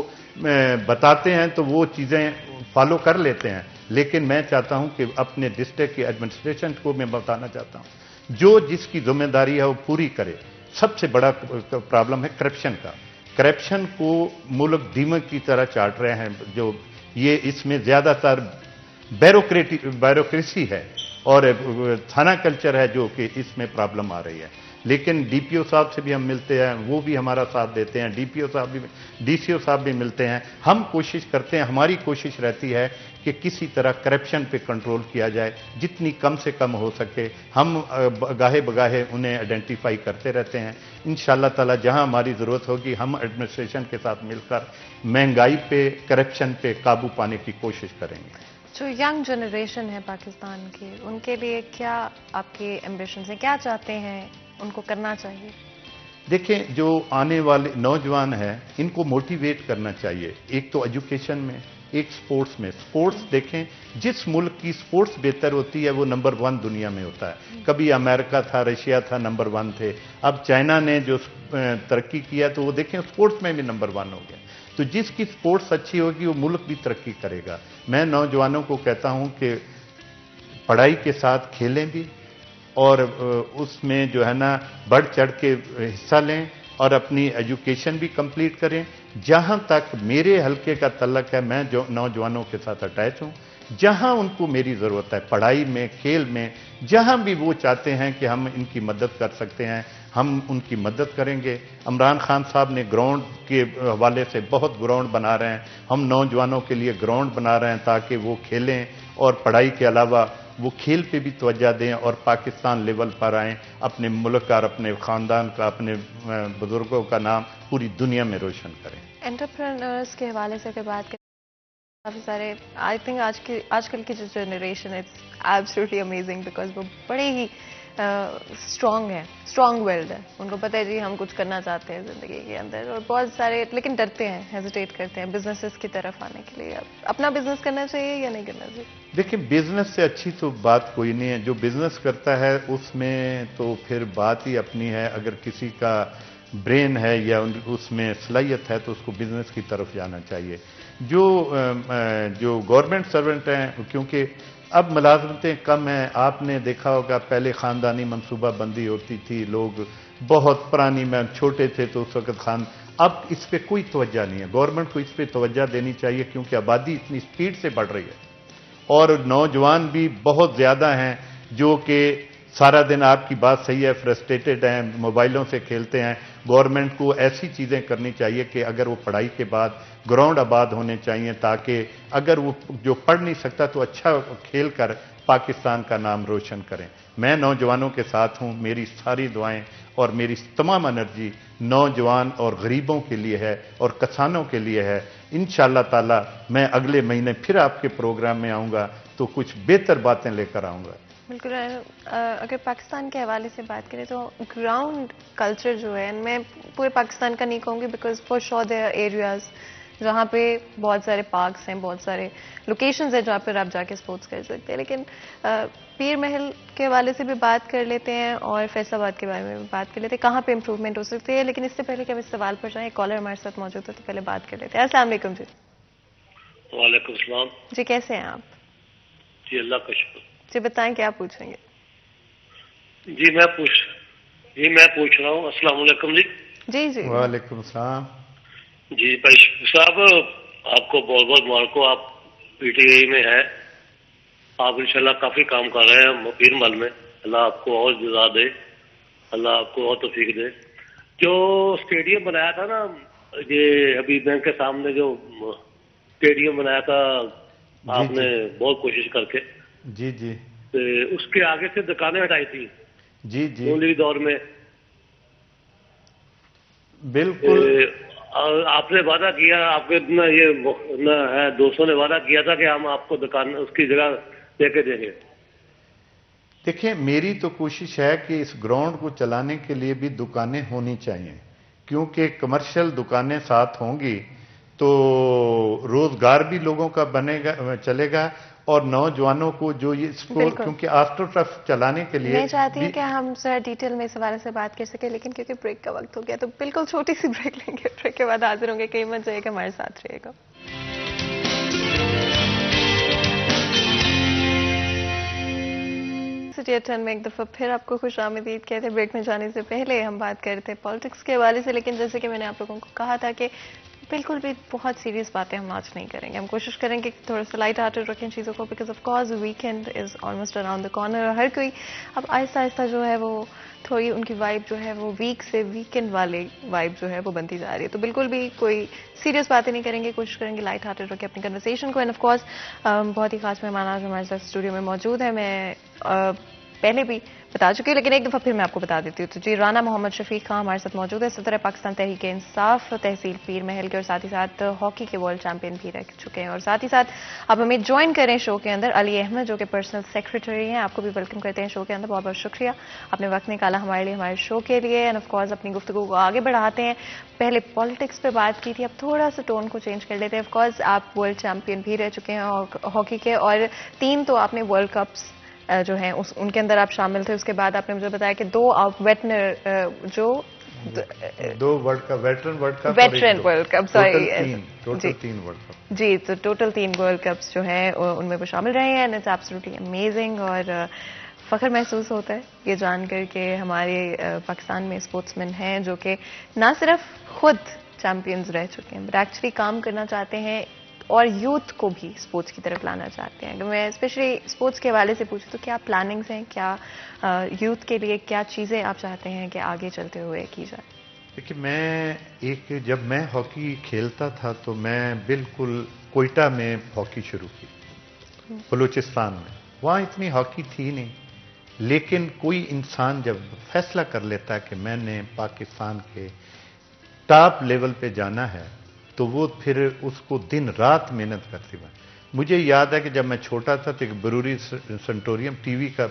बताते हैं तो वो चीजें फॉलो कर लेते हैं। लेकिन मैं चाहता हूं कि अपने डिस्ट्रिक्ट की एडमिनिस्ट्रेशन को मैं बताना चाहता हूं, जो जिसकी जिम्मेदारी है वो पूरी करे। सबसे बड़ा प्रॉब्लम है करप्शन का। करप्शन को मुल्क दीमक की तरह चाट रहे हैं। जो ये इसमें ज्यादातर ब्यूरोक्रेसी है और थाना कल्चर है जो कि इसमें प्रॉब्लम आ रही है। लेकिन डीपीओ साहब से भी हम मिलते हैं, वो भी हमारा साथ देते हैं, डीसीओ साहब भी मिलते हैं। हम कोशिश करते हैं, हमारी कोशिश रहती है कि किसी तरह करप्शन पे कंट्रोल किया जाए, जितनी कम से कम हो सके। हम गाहे बगाहे उन्हें आइडेंटिफाई करते रहते हैं। इंशाअल्लाह ताला जहां हमारी जरूरत होगी हम एडमिनिस्ट्रेशन के साथ मिलकर महंगाई पे, करप्शन पे काबू पाने की कोशिश करेंगे। जो यंग जनरेशन है पाकिस्तान की, उनके लिए क्या आपके एम्बिशंस हैं, क्या चाहते हैं उनको करना चाहिए? देखें, जो आने वाले नौजवान हैं इनको मोटिवेट करना चाहिए। एक तो एजुकेशन में, एक स्पोर्ट्स में। स्पोर्ट्स देखें, जिस मुल्क की स्पोर्ट्स बेहतर होती है वो नंबर 1 दुनिया में होता है। कभी अमेरिका था, रशिया था, नंबर 1 थे। अब चाइना ने जो तरक्की किया तो वो देखें स्पोर्ट्स में भी नंबर 1 हो गया। तो जिसकी स्पोर्ट्स अच्छी होगी वो मुल्क भी तरक्की करेगा। मैं नौजवानों को कहता हूं कि पढ़ाई के साथ खेलें भी, और उसमें जो है ना बढ़ चढ़ के हिस्सा लें और अपनी एजुकेशन भी कंप्लीट करें। जहां तक मेरे हलके का तल्लक है, मैं जो नौजवानों के साथ अटैच हूं। जहां उनको मेरी जरूरत है, पढ़ाई में, खेल में, जहां भी वो चाहते हैं कि हम इनकी मदद कर सकते हैं, हम उनकी मदद करेंगे। इमरान खान साहब ने ग्राउंड के हवाले से बहुत ग्राउंड बना रहे हैं। हम नौजवानों के लिए ग्राउंड बना रहे हैं ताकि वो खेलें और पढ़ाई के अलावा वो खेल पे भी तवज्जो दें और पाकिस्तान लेवल पर आएँ, अपने मुल्क का, अपने ख़ानदान का, अपने बुजुर्गों का नाम पूरी दुनिया में रोशन करें। एंटरप्रेन्योर्स के हवाले से अगर बात करें, काफ़ी सारे, आई थिंक आजकल की जो जनरेशन है, इट्स एब्सोल्युटली अमेजिंग, बिकॉज वो बड़े ही اسٹرانگ ہے, اسٹرانگ ولڈ ہے, ان کو پتہ ہے جی ہم کچھ کرنا چاہتے ہیں زندگی کے اندر, اور بہت سارے لیکن ڈرتے ہیں, ہیزیٹیٹ کرتے ہیں بزنسز کی طرف آنے کے لیے. اپنا بزنس کرنا چاہیے یا نہیں کرنا چاہیے؟ دیکھیں بزنس سے اچھی تو بات کوئی نہیں ہے, جو بزنس کرتا ہے اس میں تو پھر بات ہی اپنی ہے. اگر کسی کا برین ہے یا اس میں صلاحیت ہے تو اس کو بزنس کی طرف جانا چاہیے. جو گورنمنٹ سرونٹ ہیں, کیونکہ اب ملازمتیں کم ہیں, آپ نے دیکھا ہوگا پہلے خاندانی منصوبہ بندی ہوتی تھی, لوگ بہت پرانی میں چھوٹے تھے تو اس وقت اب اس پہ کوئی توجہ نہیں ہے. گورنمنٹ کو اس پہ توجہ دینی چاہیے کیونکہ آبادی اتنی سپیڈ سے بڑھ رہی ہے اور نوجوان بھی بہت زیادہ ہیں جو کہ سارا دن, آپ کی بات صحیح ہے, فرسٹریٹڈ ہیں, موبائلوں سے کھیلتے ہیں. گورنمنٹ کو ایسی چیزیں کرنی چاہیے کہ اگر وہ پڑھائی کے بعد گراؤنڈ آباد ہونے چاہیے تاکہ اگر وہ جو پڑھ نہیں سکتا تو اچھا کھیل کر پاکستان کا نام روشن کریں. میں نوجوانوں کے ساتھ ہوں, میری ساری دعائیں اور میری تمام انرجی نوجوان اور غریبوں کے لیے ہے اور کسانوں کے لیے ہے. انشاءاللہ تعالی میں اگلے مہینے پھر آپ کے پروگرام میں آؤں گا تو کچھ بہتر باتیں لے کر آؤں گا. بالکل. اگر پاکستان کے حوالے سے بات کریں تو گراؤنڈ کلچر جو ہے, میں پورے پاکستان کا نہیں کہوں گی because for sure there are areas جہاں پہ بہت سارے پارکس ہیں, بہت سارے لوکیشنز ہیں جہاں پر آپ جا کے اسپورٹس کر سکتے ہیں. لیکن پیر محل کے حوالے سے بھی بات کر لیتے ہیں اور فیصل آباد کے بارے میں بھی بات کر لیتے ہیں, کہاں پہ امپروومنٹ ہو سکتی ہے. لیکن اس سے پہلے کہ ہم اس سوال پر جائیں, کالر ہمارے ساتھ موجود ہے تو پہلے بات کر لیتے ہیں. السلام علیکم جی. وعلیکم السلام جی, کیسے ہیں آپ؟ جی اللہ کا شکر. جی بتائیں کیا پوچھیں گے؟ جی میں پوچھ رہا ہوں. السلام علیکم جی. جی جی وعلیکم السلام. جی بھائی صاحب آپ کو بہت بہت مبارکو, آپ پی ٹی آئی میں ہیں, آپ انشاءاللہ کافی کام کر رہے ہیں پیر محل میں. اللہ آپ کو اور جزا دے, اللہ آپ کو اور توفیق دے. جو اسٹیڈیم بنایا تھا نا یہ ابھی بینک کے سامنے جو اسٹیڈیم بنایا تھا آپ نے بہت کوشش کر کے, جی جی, اس کے آگے سے دکانیں ہٹائی تھی جی جی مولی دور میں. بالکل. آپ نے وعدہ کیا, آپ کے دوستوں نے وعدہ کیا تھا کہ ہم آپ کو دکان اس کی جگہ دے کے دیں گے. دیکھیں میری تو کوشش ہے کہ اس گراؤنڈ کو چلانے کے لیے بھی دکانیں ہونی چاہیے کیونکہ کمرشل دکانیں ساتھ ہوں گی تو روزگار بھی لوگوں کا بنے گا, چلے گا, اور نوجوانوں کو جو یہ اسپورٹ کیونکہ آفٹر ٹرف چلانے کے لیے میں چاہتی ہوں کہ ہم ذرا ڈیٹیل میں اس حوالے سے بات کر سکیں, لیکن کیونکہ بریک کا وقت ہو گیا تو بالکل چھوٹی سی بریک لیں گے, بریک کے بعد حاضر ہوں گے. کہیں مت جائے گا, ہمارے ساتھ رہے گا. میں ایک دفعہ پھر آپ کو خوش آمدید کہتے ہیں. بریک میں جانے سے پہلے ہم بات کرتے ہیں پالیٹکس کے حوالے سے, لیکن جیسے کہ میں نے آپ لوگوں کو کہا تھا کہ بالکل بھی بہت سیریس باتیں ہم آج نہیں کریں گے. ہم کوشش کریں گے کہ تھوڑا سا لائٹ ہارٹڈ رکھیں چیزوں کو, because of course weekend is almost around the corner, اور ہر کوئی اب آہستہ آہستہ جو ہے وہ تھوڑی ان کی وائب جو ہے وہ ویک سے ویکینڈ والے وائب جو ہے وہ بنتی جا رہی ہے. تو بالکل بھی کوئی سیریس باتیں نہیں کریں گے, کوشش کریں گے لائٹ ہارٹڈ رکھیں اپنی کنورسیشن کو. اینڈ آف کورس بہت ہی خاص مہمان آج ہمارے ساتھ اسٹوڈیو میں موجود ہے. میں پہلے بھی بتا چکی ہوں لیکن ایک دفعہ پھر میں آپ کو بتا دیتی ہوں. تو جی رانا محمد شفیق خان ہمارے ساتھ موجود ہے, صدر پاکستان تحریک انصاف تحصیل پیر محل کے, اور ساتھ ہی ساتھ ہاکی کے ورلڈ چیمپئن بھی رہ چکے ہیں. اور ساتھ ہی ساتھ آپ ہمیں جوائن کریں شو کے اندر علی احمد جو کہ پرسنل سیکریٹری ہیں. آپ کو بھی ویلکم کرتے ہیں شو کے اندر. بہت بہت شکریہ آپ نے وقت نکالا ہمارے لیے, ہمارے شو کے لیے. اینڈ آف کورس اپنی گفتگو کو آگے بڑھاتے ہیں. پہلے پالیٹکس پہ بات کی تھی, اب تھوڑا سا ٹون کو چینج کر لیتے ہیں. آف کورس آپ ورلڈ چیمپئن بھی رہ چکے ہیں ہاکی کے, اور 3 تو آپ نے ورلڈ کپس جو ہیں ان کے اندر آپ شامل تھے. اس کے بعد آپ نے مجھے بتایا کہ 2 آپ دو veteran world cup, sorry total 3 world cup. جی, تو ٹوٹل 3 ورلڈ کپس جو ہیں ان میں وہ شامل رہے ہیں. اٹس ایبسلیٹلی امیزنگ, اور فخر محسوس ہوتا ہے یہ جان کر کہ ہمارے پاکستان میں اسپورٹس مین ہیں جو کہ نہ صرف خود چیمپئنز رہ چکے ہیں بٹ ایکچولی کام کرنا چاہتے ہیں اور یوتھ کو بھی اسپورٹس کی طرف لانا چاہتے ہیں. میں اسپیشلی اسپورٹس کے حوالے سے پوچھوں تو کیا پلاننگز ہیں, کیا یوتھ کے لیے کیا چیزیں آپ چاہتے ہیں کہ آگے چلتے ہوئے کی جائے؟ دیکھیے جب میں ہاکی کھیلتا تھا تو میں بالکل کوئٹہ میں ہاکی شروع کی, بلوچستان میں. وہاں اتنی ہاکی تھی نہیں, لیکن کوئی انسان جب فیصلہ کر لیتا ہے کہ میں نے پاکستان کے ٹاپ لیول پہ جانا ہے تو وہ پھر اس کو دن رات محنت کرتی ہے. مجھے یاد ہے کہ جب میں چھوٹا تھا تو ایک بروری سنٹوریم ٹی وی کا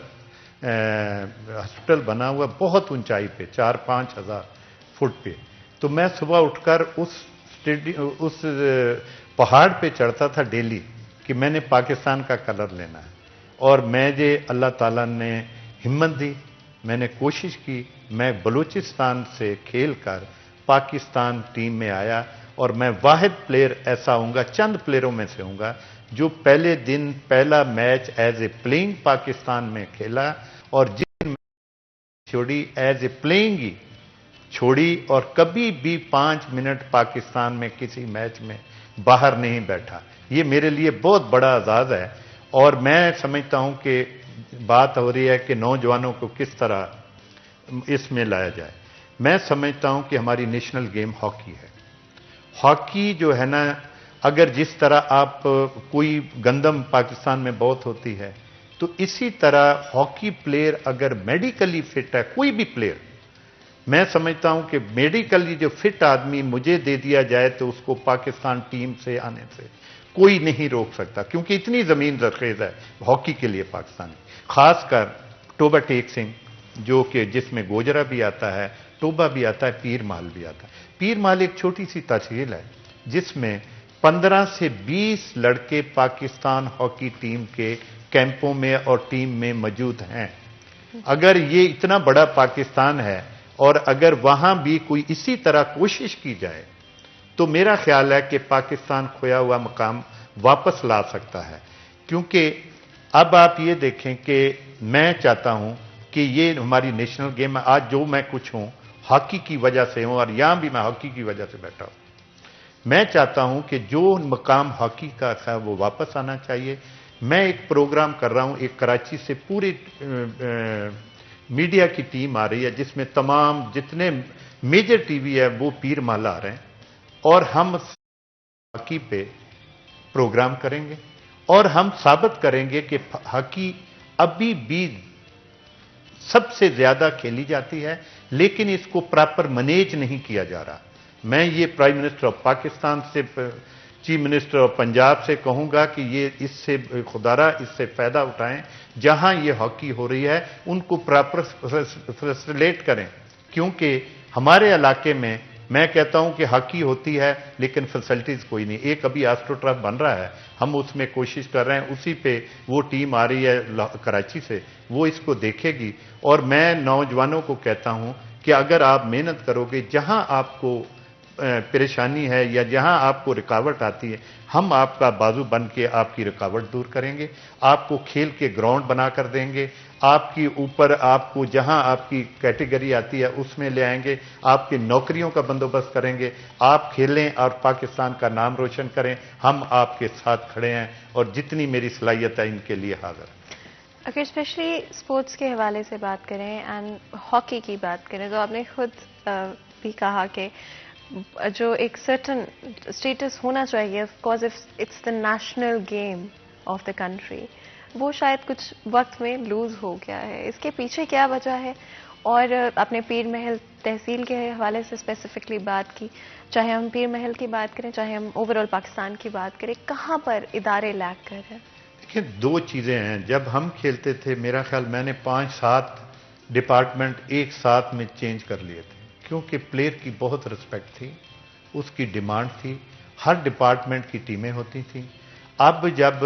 हॉस्पिटल बना हुआ बहुत ऊंचाई पे 4-5 हज़ार फुट पे। तो मैं सुबह उठकर उस पहाड़ पे चढ़ता था डेली कि मैंने पाकिस्तान का कलर लेना है। और मुझे अल्लाह ताला ने हिम्मत दी, मैंने कोशिश की, मैं बलूचिस्तान से खेल कर पाकिस्तान टीम में आया और मैं वाहिद प्लेयर ऐसा हूँगा, चंद प्लेयरों में से हूँगा जो पहले दिन पहला match as a playing Pakistan में खेला और जिस छोड़ी एज ए प्लेइंग ही छोड़ी और कभी भी 5 मिनट पाकिस्तान में किसी मैच में बाहर नहीं बैठा। ये मेरे लिए बहुत बड़ा एजाज़ है और मैं समझता हूं कि बात हो रही है कि नौजवानों को किस तरह इसमें लाया जाए। मैं समझता हूं कि हमारी नेशनल गेम हॉकी है। हॉकी जो है ना, अगर जिस तरह आप कोई गंदम पाकिस्तान में बहुत होती है, तो इसी तरह हॉकी प्लेयर अगर मेडिकली फिट है, कोई भी प्लेयर, मैं समझता हूं कि मेडिकली जो फिट आदमी मुझे दे दिया जाए तो उसको पाकिस्तान टीम से आने से कोई नहीं रोक सकता, क्योंकि इतनी जमीन जरखेज है हॉकी के लिए पाकिस्तान। खासकर टोबा टेक सिंह जो कि जिसमें गोजरा भी आता है, टोबा भी आता है, पीर महल भी आता है। पीर महल एक छोटी सी तहसील है जिसमें 15 से 20 लड़के पाकिस्तान हॉकी टीम के कैंपों में और टीम में मौजूद हैं। अगर ये इतना बड़ा पाकिस्तान है और अगर वहां भी कोई इसी तरह कोशिश की जाए तो मेरा ख्याल है कि पाकिस्तान खोया हुआ मकाम वापस ला सकता है। क्योंकि अब आप ये देखें कि मैं चाहता हूं कि ये हमारी नेशनल गेम है। आज जो मैं कुछ हूं हॉकी की वजह से हूं और यहां भी मैं हॉकी की वजह से बैठा हूं। मैं चाहता हूं कि जो मकाम हॉकी का था वो वापस आना चाहिए। मैं एक प्रोग्राम कर रहा हूं, एक कराची से पूरी मीडिया की टीम आ रही है जिसमें तमाम जितने मेजर टीवी है वो पीर महल आ रहे हैं और हम हॉकी पे प्रोग्राम करेंगे और हम साबित करेंगे कि हॉकी अभी भी सबसे ज्यादा खेली जाती है, लेकिन इसको प्रॉपर मैनेज नहीं किया जा रहा। मैं ये प्राइम मिनिस्टर ऑफ पाकिस्तान से, चीफ मिनिस्टर ऑफ पंजाब से कहूंगा कि ये इससे खुदारा इससे फायदा उठाएं। जहां ये हॉकी हो रही है उनको प्रॉपर फैसिलिटेट करें, क्योंकि हमारे इलाके में मैं कहता हूं कि हॉकी होती है लेकिन फैसिलिटीज कोई नहीं। एक अभी एस्ट्रोटर्फ बन रहा है, हम उसमें कोशिश कर रहे हैं, उसी पे वो टीम आ रही है कराची से, वो इसको देखेगी। और मैं नौजवानों को कहता हूं कि अगर आप मेहनत करोगे, जहां आपको परेशानी है या जहां आपको रुकावट आती है, हम आपका बाजू बन के आपकी रुकावट दूर करेंगे, आपको खेल के ग्राउंड बनाकर देंगे, आपकी ऊपर आपको जहां आपकी कैटेगरी आती है उसमें ले आएंगे, आपकी नौकरियों का बंदोबस्त करेंगे, आप खेलें और पाकिस्तान का नाम रोशन करें। हम आपके साथ खड़े हैं और जितनी मेरी सलाहियत है इनके लिए हाजिर। अगर स्पेशली स्पोर्ट्स के हवाले से बात करें एंड हॉकी की बात करें, तो आपने खुद भी कहा कि जो एक सर्टन स्टेटस होना चाहिए, of course it's the national game of the country, वो शायद कुछ वक्त में लूज हो गया है। इसके पीछे क्या वजह है? और आपने पीर महल तहसील के हवाले से स्पेसिफिकली बात की, चाहे हम पीर महल की बात करें, चाहे हम ओवरऑल पाकिस्तान की बात करें, कहाँ पर इदारे लैक कर रहे हैं? देखिए, दो चीज़ें हैं। जब हम खेलते थे मेरा ख्याल मैंने 5-7 डिपार्टमेंट एक साथ में चेंज कर लिए थे, क्योंकि प्लेयर की बहुत रिस्पेक्ट थी, उसकी डिमांड थी, हर डिपार्टमेंट की टीमें होती थी। अब जब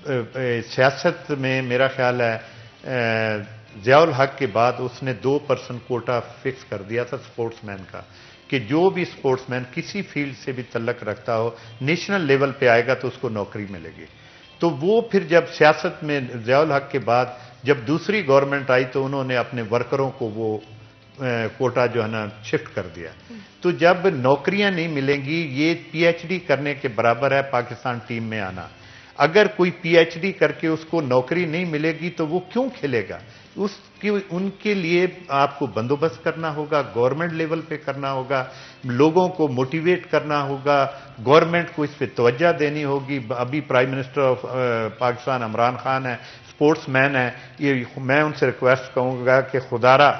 सियासत में मेरा ख्याल है ज़ियाउल हक के बाद उसने 2% कोटा फिक्स कर दिया था स्पोर्ट्समैन का, कि जो भी स्पोर्ट्समैन किसी फील्ड से भी तल्लक रखता हो नेशनल लेवल पे आएगा तो उसको नौकरी मिलेगी। तो वो फिर जब सियासत में ज़ियाउल हक के बाद जब दूसरी गवर्नमेंट आई तो उन्होंने अपने वर्करों को वो कोटा जो है ना शिफ्ट कर दिया। तो जब नौकरियां नहीं मिलेंगी, ये पीएचडी करने के बराबर है पाकिस्तान टीम में आना। अगर कोई पीएचडी करके उसको नौकरी नहीं मिलेगी तो वो क्यों खेलेगा? उसकी उनके लिए आपको बंदोबस्त करना होगा, गवर्नमेंट लेवल पे करना होगा, लोगों को मोटिवेट करना होगा, गवर्नमेंट को इस पे तवज्जो देनी होगी। अभी prime minister of Pakistan Imran Khan है, स्पोर्ट्समैन है, ये मैं उनसे रिक्वेस्ट कहूँगा कि खुदारा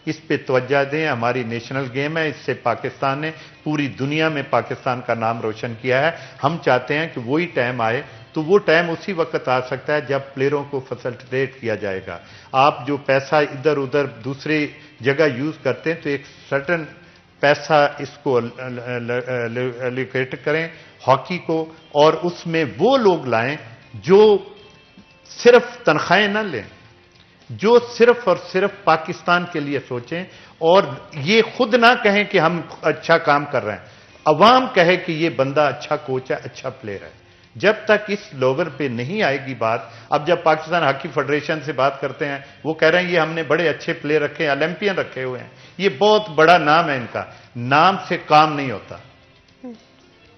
इस पे तवज्जो दें। हमारी नेशनल गेम है, इससे पाकिस्तान ने पूरी दुनिया में पाकिस्तान का नाम रोशन किया है। हम चाहते हैं कि वही टाइम आए تو وہ ٹائم اسی وقت آ سکتا ہے جب پلیئروں کو فیسلٹیٹ کیا جائے گا. آپ جو پیسہ ادھر ادھر دوسری جگہ یوز کرتے ہیں تو ایک سرٹن پیسہ اس کو الوکیٹ کریں ہاکی کو, اور اس میں وہ لوگ لائیں جو صرف تنخواہیں نہ لیں, جو صرف اور صرف پاکستان کے لیے سوچیں, اور یہ خود نہ کہیں کہ ہم اچھا کام کر رہے ہیں, عوام کہے کہ یہ بندہ اچھا کوچ ہے, اچھا پلیئر ہے. جب تک اس لیول پہ نہیں آئے گی بات, اب جب پاکستان ہاکی فیڈریشن سے بات کرتے ہیں وہ کہہ رہے ہیں یہ ہم نے بڑے اچھے پلیئر رکھے ہیں, اولمپئن رکھے ہوئے ہیں, یہ بہت بڑا نام ہے ان کا. نام سے کام نہیں ہوتا,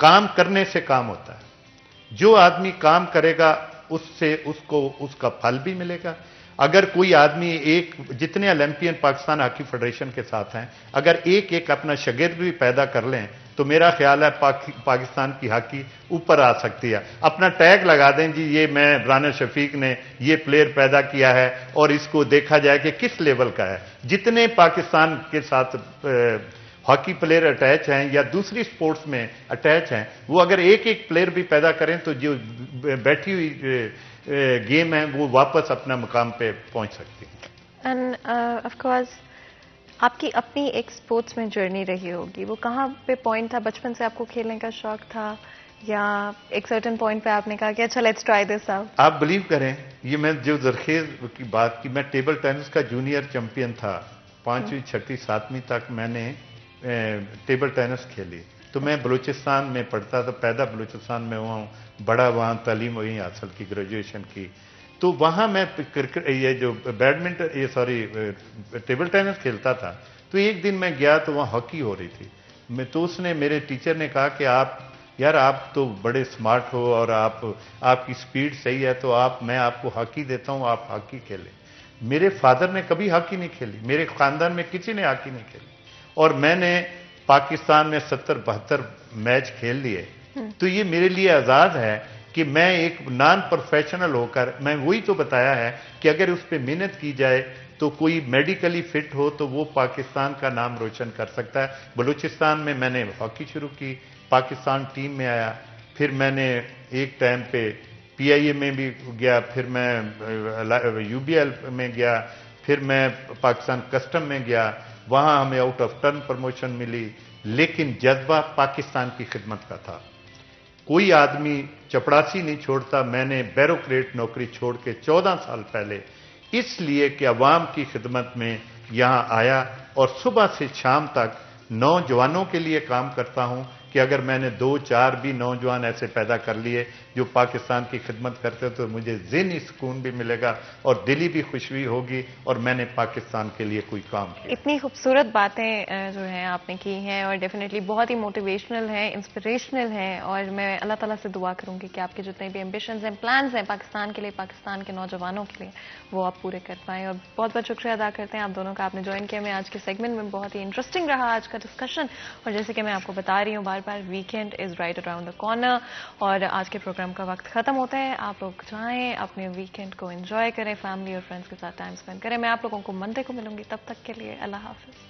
کام کرنے سے کام ہوتا ہے. جو آدمی کام کرے گا اس سے اس کو اس کا پھل بھی ملے گا. اگر کوئی آدمی ایک, جتنے اولمپئن پاکستان ہاکی فیڈریشن کے ساتھ ہیں, اگر ایک ایک اپنا شاگرد بھی پیدا کر لیں تو میرا خیال ہے پاکستان کی ہاکی اوپر آ سکتی ہے. اپنا ٹیگ لگا دیں جی یہ میں رانا شفیق نے یہ پلیئر پیدا کیا ہے, اور اس کو دیکھا جائے کہ کس لیول کا ہے. جتنے پاکستان کے ساتھ ہاکی پلیئر اٹیچ ہیں یا دوسری سپورٹس میں اٹیچ ہیں, وہ اگر ایک ایک پلیئر بھی پیدا کریں تو جو بیٹھی ہوئی گیم ہے وہ واپس اپنا مقام پہ پہنچ سکتی ہے. اینڈ آف کورس آپ کی اپنی ایک سپورٹس میں جرنی رہی ہوگی, وہ کہاں پہ پوائنٹ تھا؟ بچپن سے آپ کو کھیلنے کا شوق تھا یا ایک سرٹن پوائنٹ پہ آپ نے کہا کہ اچھا لیٹس ٹرائی دس آؤٹ؟ آپ بلیو کریں, یہ میں جو زرخیز کی بات کی, میں ٹیبل ٹینس کا جونیئر چیمپئن تھا. 5ویں 6ٹھی 7ویں تک میں نے ٹیبل ٹینس کھیلی. تو میں بلوچستان میں پڑھتا تھا, پیدا بلوچستان میں ہوا ہوں, بڑا وہاں تعلیم وہیں حاصل کی, گریجویشن کی. تو وہاں میں کرکٹ یہ جو بیڈمنٹن یہ سوری ٹیبل ٹینس کھیلتا تھا. تو ایک دن میں گیا تو وہاں ہاکی ہو رہی تھی. تو اس نے, میرے ٹیچر نے کہا کہ آپ تو بڑے سمارٹ ہو اور آپ کی سپیڈ صحیح ہے, تو میں آپ کو ہاکی دیتا ہوں, آپ ہاکی کھیلیں. میرے فادر نے کبھی ہاکی نہیں کھیلی, میرے خاندان میں کسی نے ہاکی نہیں کھیلی, اور میں نے پاکستان میں 70-72 میچ کھیل لیے. تو یہ میرے لیے آزاد ہے کہ میں ایک نان پروفیشنل ہو کر, میں وہی تو بتایا ہے کہ اگر اس پہ محنت کی جائے تو کوئی میڈیکلی فٹ ہو تو وہ پاکستان کا نام روشن کر سکتا ہے. بلوچستان میں نے ہاکی شروع کی, پاکستان ٹیم میں آیا, پھر میں نے ایک ٹائم پہ PIA میں بھی گیا, پھر میں UBL میں گیا, پھر میں پاکستان کسٹم میں گیا, وہاں ہمیں آؤٹ آف ٹرن پروموشن ملی. لیکن جذبہ پاکستان کی خدمت کا تھا. کوئی آدمی چپڑاسی نہیں چھوڑتا. میں نے بیوروکریٹ نوکری چھوڑ کے 14 سال پہلے اس لیے کہ عوام کی خدمت میں یہاں آیا, اور صبح سے شام تک نوجوانوں کے لیے کام کرتا ہوں کہ اگر میں نے 2-4 بھی نوجوان ایسے پیدا کر لیے جو پاکستان کی خدمت کرتے تو مجھے ذہنی سکون بھی ملے گا اور دلی بھی خوشی ہوگی, اور میں نے پاکستان کے لیے کوئی کام کیا. اتنی خوبصورت باتیں جو ہیں آپ نے کی ہیں, اور ڈیفینیٹلی بہت ہی موٹیویشنل ہیں, انسپریشنل ہیں, اور میں اللہ تعالیٰ سے دعا کروں گی کہ آپ کے جتنے بھی ایمبیشنز ہیں, پلانز ہیں پاکستان کے لیے, پاکستان کے نوجوانوں کے لیے, وہ آپ پورے کر پائیں. اور بہت بہت شکریہ ادا کرتے ہیں آپ دونوں کا, آپ نے جوائن کیا میں آج کے سیگمنٹ میں. بہت ہی انٹرسٹنگ رہا آج کا ڈسکشن, اور جیسے کہ میں آپ کو بتا رہی ہوں بار بار, weekend is right around the corner, اور آج کے پروگرام کا وقت ختم ہوتا ہے. آپ لوگ جائیں, اپنے ویکینڈ کو انجوائے کریں, فیملی اور فرینڈس کے ساتھ ٹائم اسپینڈ کریں. میں آپ لوگوں کو منڈے کو ملوں گی, تب تک کے لیے اللہ حافظ.